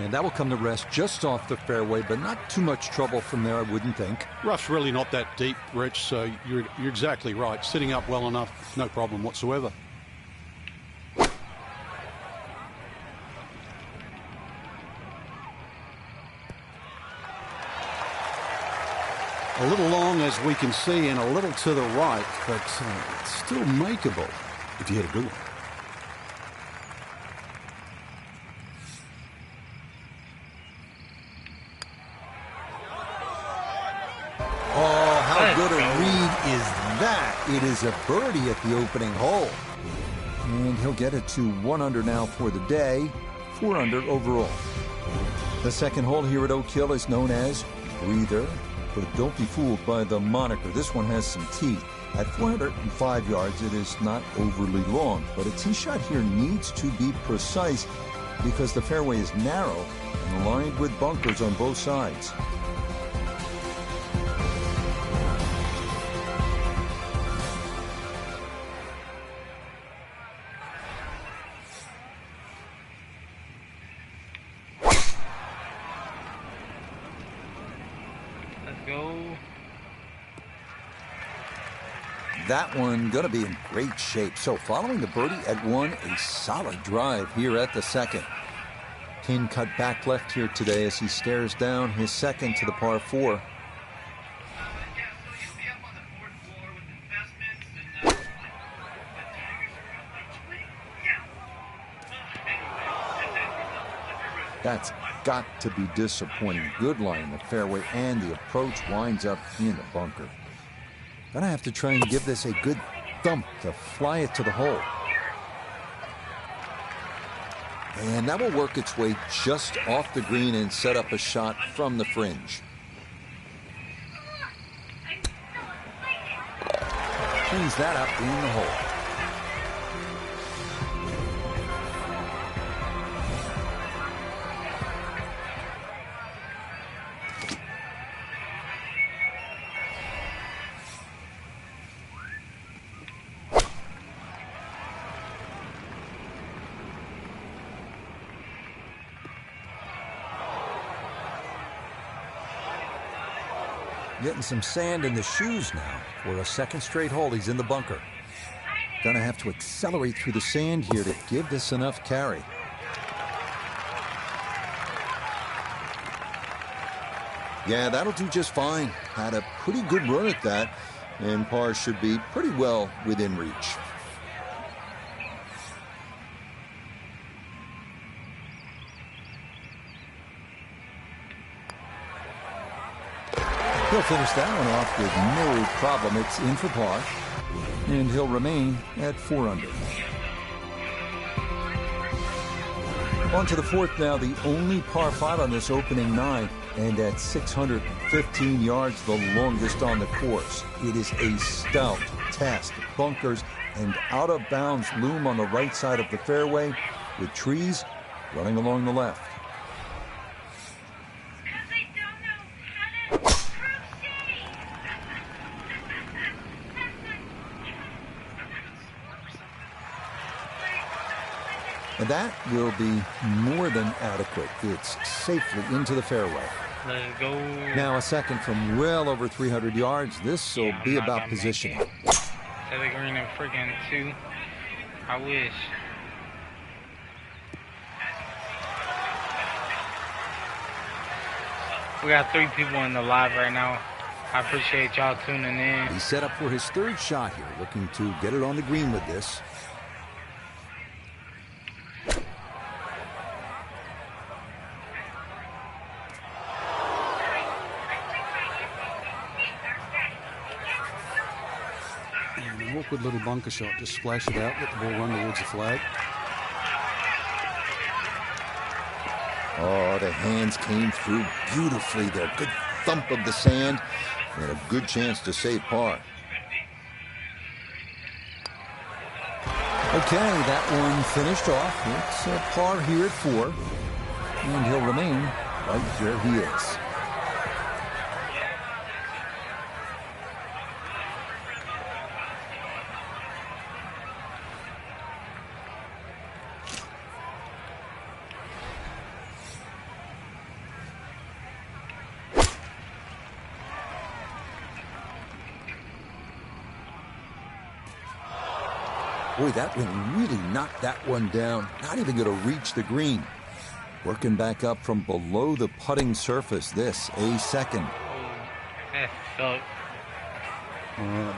And that will come to rest just off the fairway, but not too much trouble from there, I wouldn't think. Rough's really not that deep, Rich, so you're exactly right. Sitting up well enough, no problem whatsoever. A little long, as we can see, and a little to the right, but it's still makeable if you hit a good one. Oh, how good a read is that? It is a birdie at the opening hole. And he'll get it to 1 under now for the day, 4 under overall. The second hole here at Oak Hill is known as Breather, but don't be fooled by the moniker. This one has some teeth. At 405 yards, it is not overly long, but a tee shot here needs to be precise because the fairway is narrow and lined with bunkers on both sides. That one going to be in great shape. So following the birdie at 1, a solid drive here at the second. Pin cut back left here today as he stares down his second to the par 4. That's got to be disappointing. Good line in the fairway, and the approach winds up in the bunker. Gonna have to try and give this a good thump to fly it to the hole. And that will work its way just off the green and set up a shot from the fringe. Cleans that up in the hole. Getting some sand in the shoes now for a second straight hole. He's in the bunker. Gonna have to accelerate through the sand here to give this enough carry. Yeah, that'll do just fine. Had a pretty good run at that, and par should be pretty well within reach. He'll finish that one off with no problem. It's in for par, and he'll remain at 4 under. On to the fourth now, the only par 5 on this opening 9, and at 615 yards, the longest on the course. It is a stout test. Bunkers and out of bounds loom on the right side of the fairway, with trees running along the left. And that will be more than adequate. It's safely into the fairway. Let's go. Now a second from well over 300 yards. This will be about positioning. To the green and freaking 2. I wish. We got 3 people in the live right now. I appreciate y'all tuning in. He's set up for his third shot here, looking to get it on the green with this. An awkward little bunker shot. Just splash it out, let the ball run towards the flag. Oh, the hands came through beautifully there. Good thump of the sand and a good chance to save par. Okay, that one finished off. It's a par here at 4, and he'll remain right where he is. Boy, that wind really knocked that one down. Not even going to reach the green. Working back up from below the putting surface. This, a second. That sucks.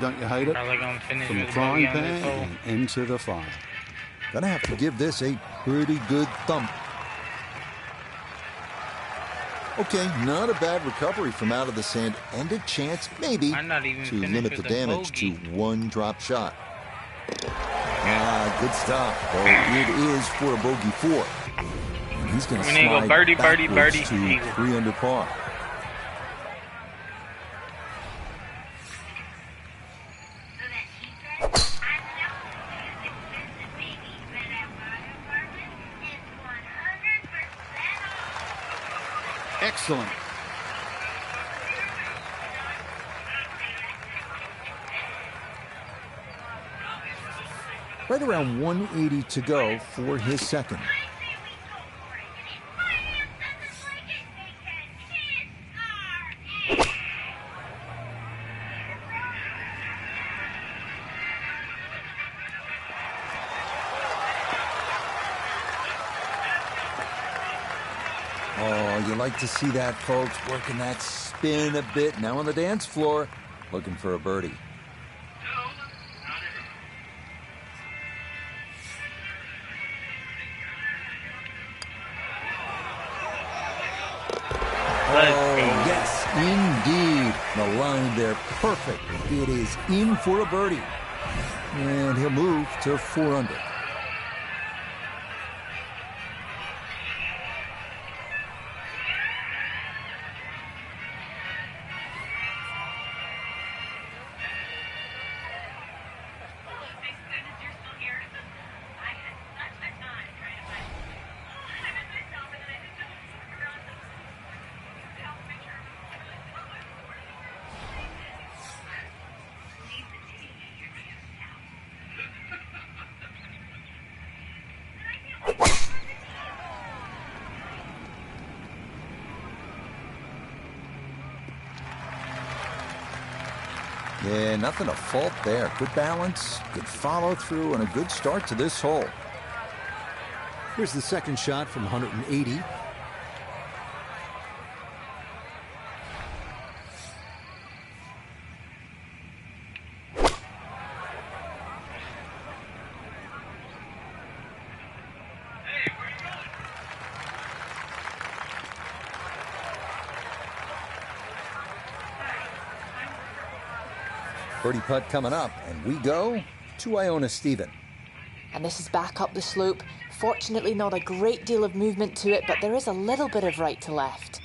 Don't you hate it? Probably gonna finish From the with a frying bogey on this hole. pan and into the fire. Gonna have to give this a pretty good thump. Okay, not a bad recovery from out of the sand, and a chance, maybe, I'm not even to finished limit with the a damage to bogey. one drop shot. Ah, good stop. Though it is for a bogey 4. And he's going to And then go slide birdie, birdie, backwards birdie, to eagle. 3 under par. Excellent. Right around 180 to go for his second. Oh, you like to see that, folks, working that spin a bit. Now on the dance floor, looking for a birdie. Oh, yes, indeed. The line there, perfect. It is in for a birdie. And he'll move to 4 under. Yeah, nothing to fault there. Good balance, good follow through, and a good start to this hole. Here's the second shot from 180. Birdie putt coming up, and we go to Iona Stephen. And this is back up the slope. Fortunately, not a great deal of movement to it, but there is a little bit of right to left.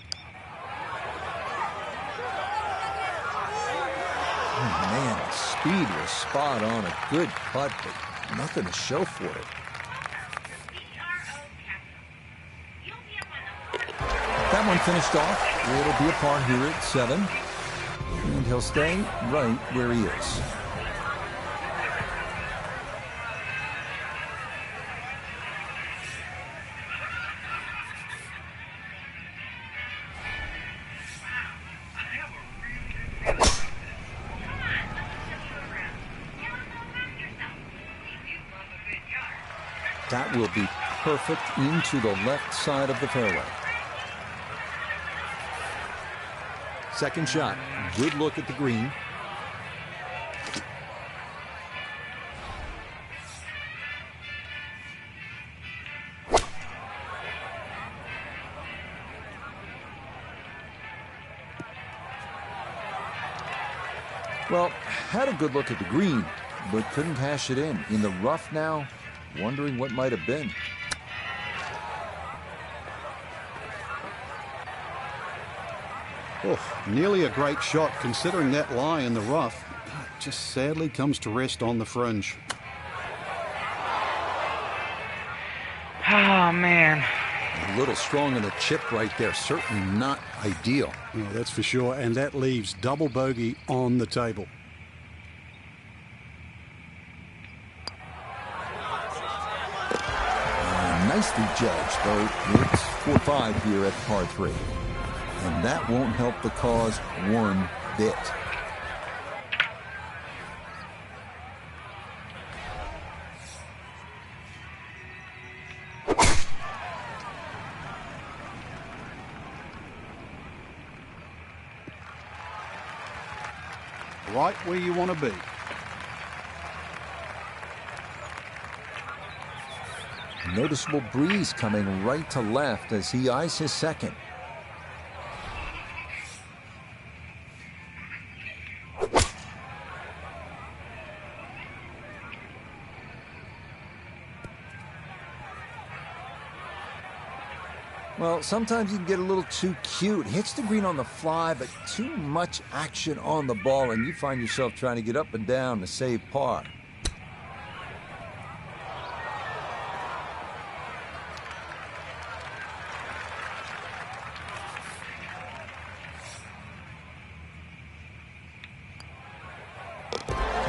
Oh, man, the speed was spot on. A good putt, but nothing to show for it. That one finished off. It'll be a par here at 7. And he'll stay right where he is. That will be perfect into the left side of the fairway. Second shot. Good look at the green. Well, had a good look at the green, but couldn't cash it in. In the rough now, wondering what might have been. Oh, nearly a great shot considering that lie in the rough. Just sadly comes to rest on the fringe. Oh, man. A little strong in the chip right there. Certainly not ideal. Oh, that's for sure. And that leaves double bogey on the table. Nicely judged, though. It's 4-5 here at par 3. And that won't help the cause one bit. right where you want to be. Noticeable breeze coming right to left as he eyes his second. Well, sometimes you can get a little too cute. Hits the green on the fly, but too much action on the ball, and you find yourself trying to get up and down to save par.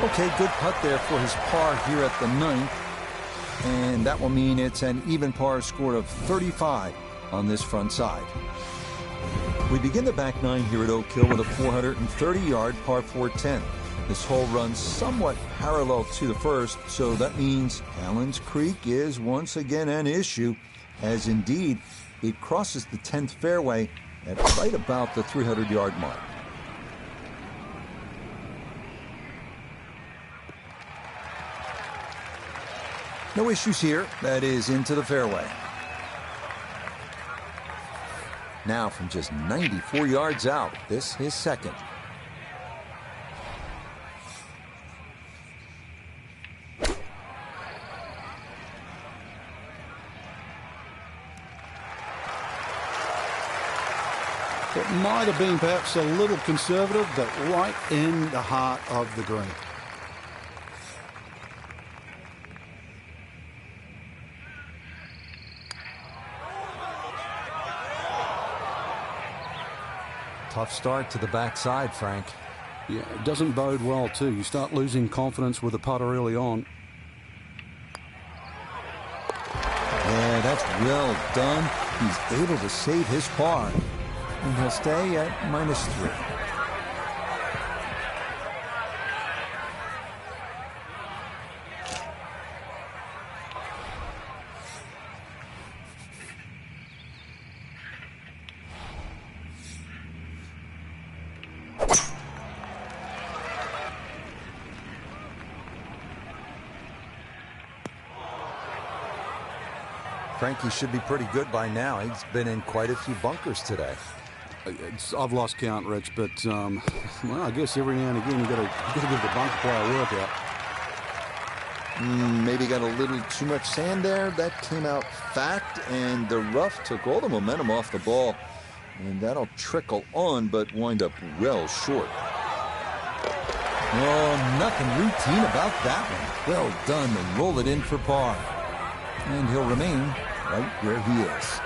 Okay, good putt there for his par here at the 9th. And that will mean it's an even par score of 35 on this front side. We begin the back 9 here at Oak Hill with a 430-yard par 4-10. This hole runs somewhat parallel to the first, so that means Allen's Creek is once again an issue, as indeed it crosses the 10th fairway at right about the 300-yard mark. No issues here. That is into the fairway. Now from just 94 yards out, this is second. It might have been perhaps a little conservative, but right in the heart of the green. Tough start to the backside, Frank. Yeah, it doesn't bode well, too. You start losing confidence with the putter early on. Yeah, that's well done. He's able to save his par. And he'll stay at -3. Frankie should be pretty good by now. He's been in quite a few bunkers today. I've lost count, Rich, but well, I guess every now and again you got to give the bunker player a workout. Maybe got a little too much sand there. That came out fat, and the rough took all the momentum off the ball, and that'll trickle on, but wind up well short. Oh, nothing routine about that one. Well done to roll it in for par, and he'll remain right where he is.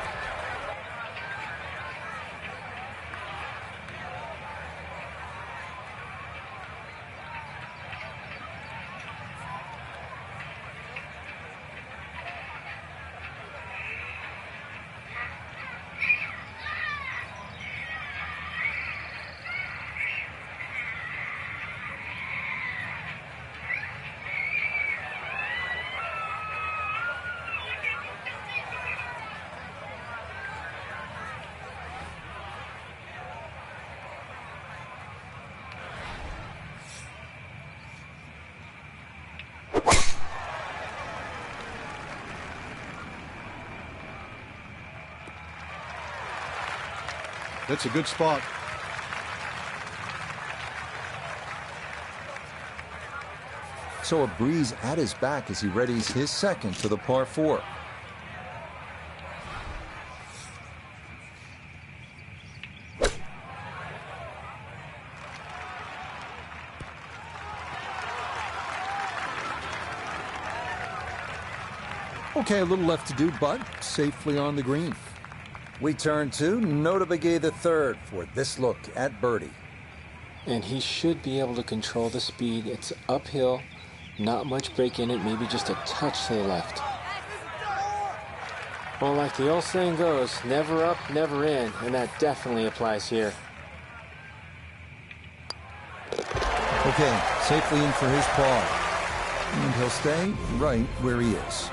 That's a good spot. So a breeze at his back as he readies his second to the par 4. Okay, a little left to do, but safely on the green. We turn to Nota Begay III for this look at birdie. And he should be able to control the speed. It's uphill, not much break in it, maybe just a touch to the left. Well, like the old saying goes, never up, never in, and that definitely applies here. Okay, safely in for his par. And he'll stay right where he is.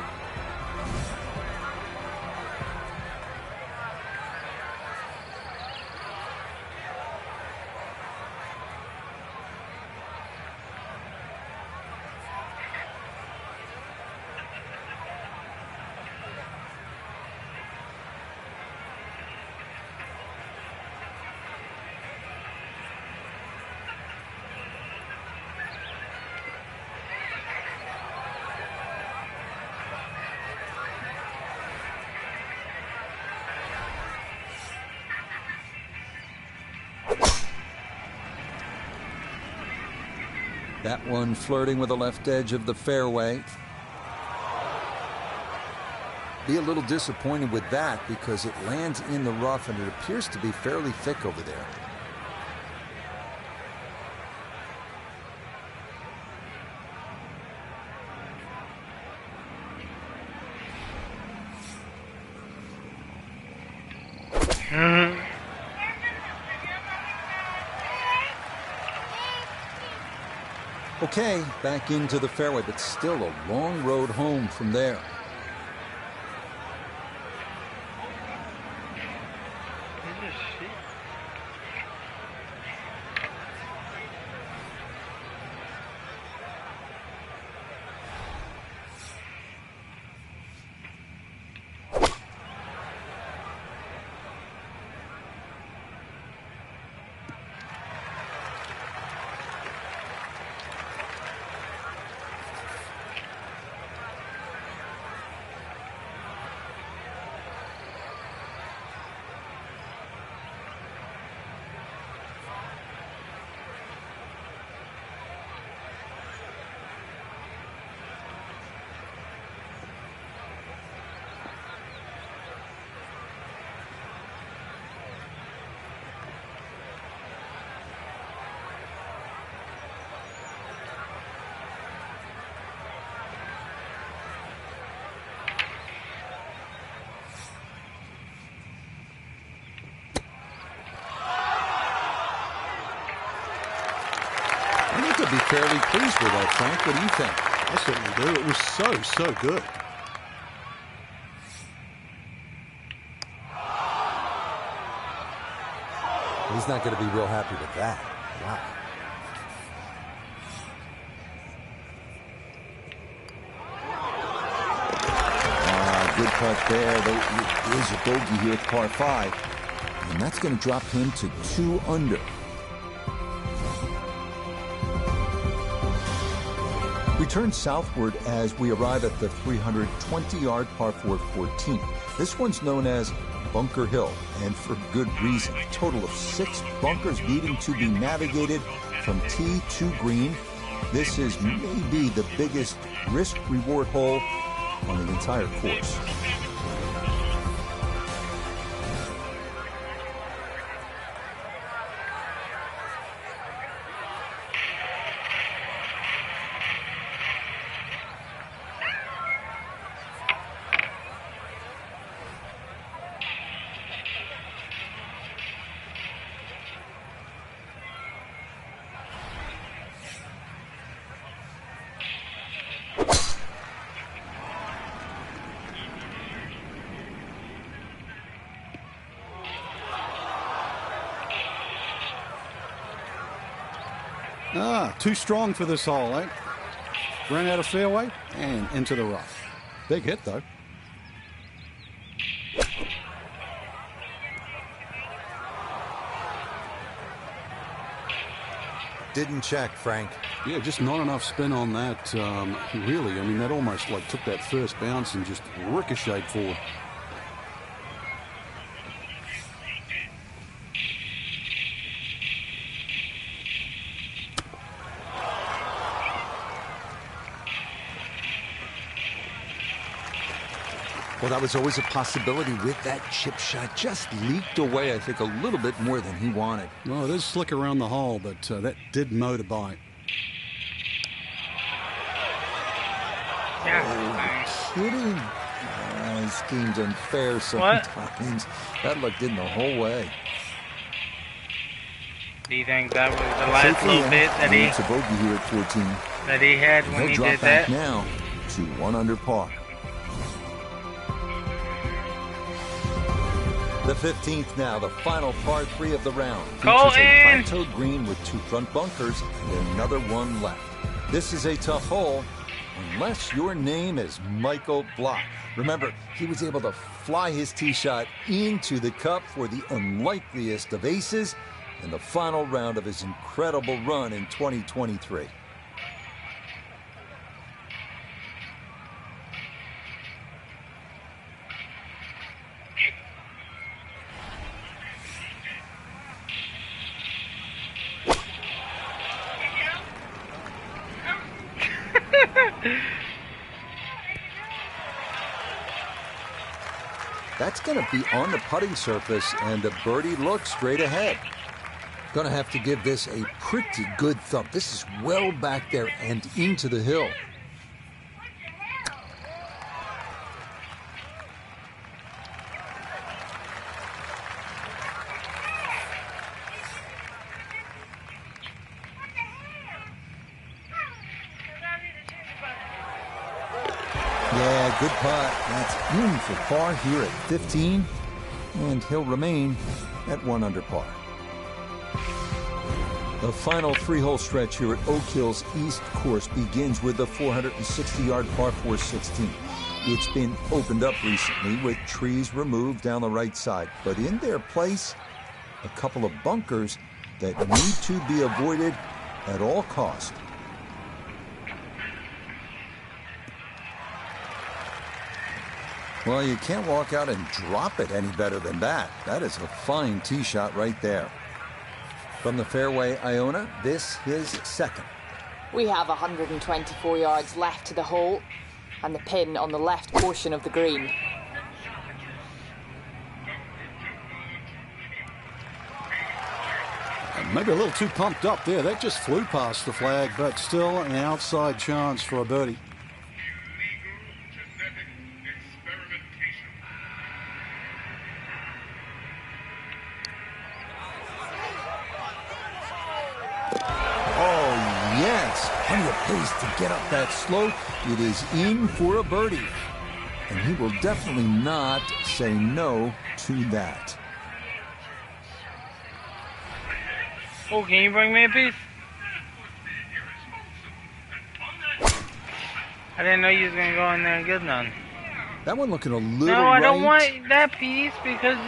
That one flirting with the left edge of the fairway. Be a little disappointed with that because it lands in the rough and it appears to be fairly thick over there. Okay, back into the fairway, but still a long road home from there. I could be fairly pleased with that, Frank. What do you think? I certainly do. It was so good. He's not going to be real happy with that. Wow. Good putt there. There is a bogey here at par 5. And that's going to drop him to 2 under. We turn southward as we arrive at the 320-yard par 4 14th. This one's known as Bunker Hill, and for good reason. A total of 6 bunkers needing to be navigated from tee to green. This is maybe the biggest risk-reward hole on the entire course. Too strong for this hole, eh? Ran out of fairway and into the rough. Big hit, though. Didn't check, Frank. Yeah, just not enough spin on that, really. I mean, that almost like took that first bounce and just ricocheted forward. Well, that was always a possibility with that chip shot. Just leaked away, I think, a little bit more than he wanted. Well, it is slick around the hole, but that did motorbike. Oh, kidding? This game's unfair sometimes. That looked in the whole way. Do you think that was the last little bit that he... It's a bogey here at 14. That he had when he did that? He'll drop back now to 1 under par. The 15th now, the final par 3 of the round. Features a plateaued green with 2 front bunkers and another one left. This is a tough hole, unless your name is Michael Block. Remember, he was able to fly his tee shot into the cup for the unlikeliest of aces in the final round of his incredible run in 2023. going to be on the putting surface, and the birdie looks straight ahead. Going to have to give this a pretty good thump. This is well back there and into the hill. Yeah, good putt. That's in for par here at 15, and he'll remain at 1 under par. The final 3-hole stretch here at Oak Hill's East Course begins with the 460-yard par 4 16. It's been opened up recently with trees removed down the right side, but in their place, a couple of bunkers that need to be avoided at all cost. Well, you can't walk out and drop it any better than that. That is a fine tee shot right there. From the fairway, Iona, this is second. We have 124 yards left to the hole, and the pin on the left portion of the green. Maybe a little too pumped up there. That just flew past the flag, but still an outside chance for a birdie. Plenty of pace to get up that slope. It is in for a birdie. And he will definitely not say no to that. Oh, can you bring me a piece? I didn't know you was going to go in there and get none. That one looking a little No, I don't right. want that piece because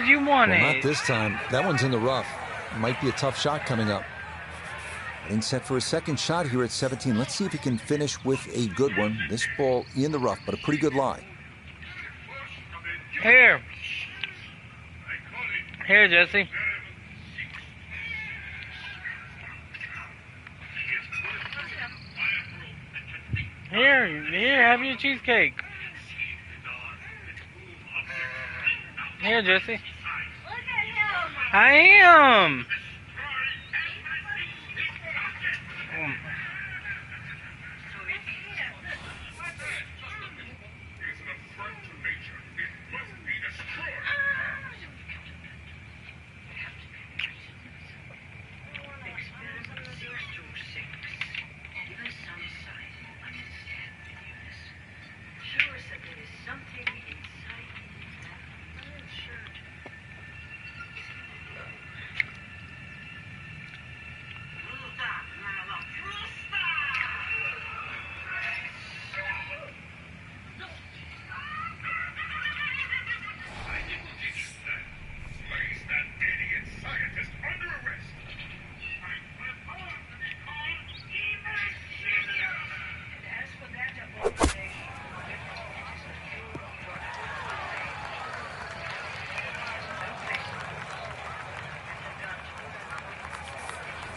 you want it. Not this time. That one's in the rough. Might be a tough shot coming up. Getting set for a second shot here at 17. Let's see if he can finish with a good one. This ball in the rough, but a pretty good lie. Here, Jesse. Here, have your cheesecake. Here, Jesse. I am.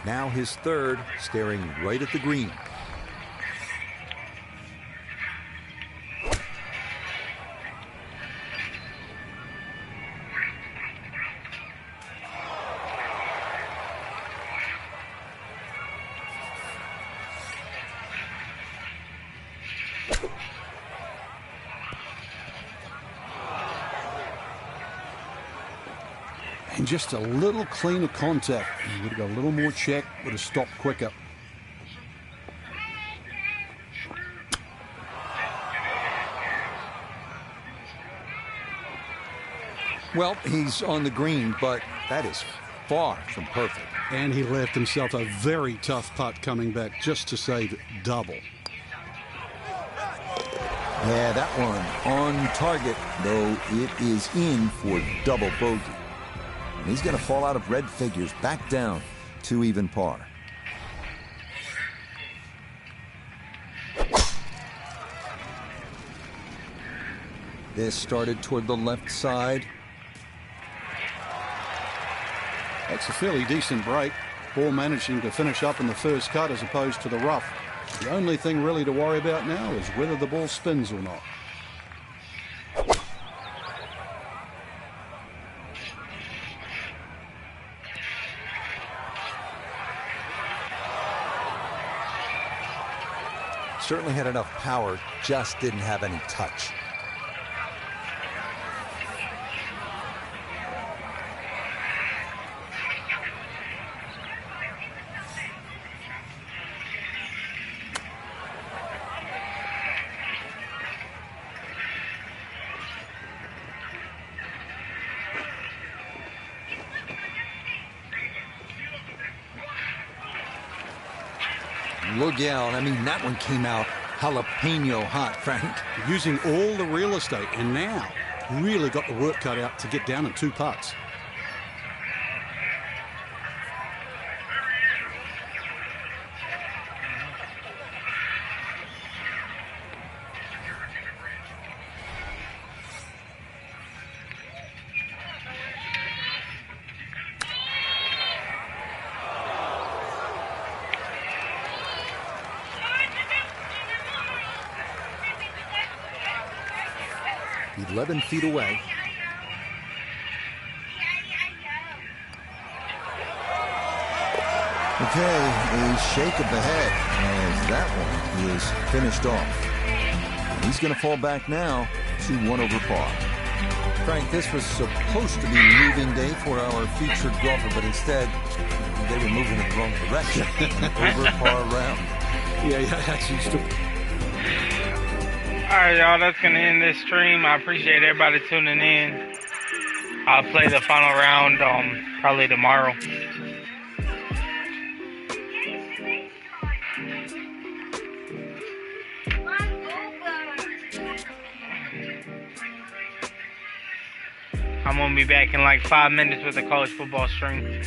Now his third, staring right at the green. And just a little cleaner contact. He would have got a little more check, would have stopped quicker. Well, he's on the green, but that is far from perfect. And he left himself a very tough putt coming back just to save double. Yeah, that one on target, though it is in for double bogey. And he's going to fall out of red figures, back down to even par. This started toward the left side. That's a fairly decent break. Ball managing to finish up in the first cut as opposed to the rough. The only thing really to worry about now is whether the ball spins or not. Certainly had enough power, just didn't have any touch. Look out. I mean, that one came out jalapeno hot, Frank. Using all the real estate, and now really got the work cut out to get down in 2 putts. He's 11 feet away. Okay, a shake of the head as that one is finished off. He's going to fall back now to 1 over par. Frank, this was supposed to be moving day for our featured golfer, but instead they were moving in the wrong direction. Over par round. Yeah, actually still. Alright, y'all, that's going to end this stream. I appreciate everybody tuning in. I'll play the final round probably tomorrow. I'm going to be back in like 5 minutes with a college football stream.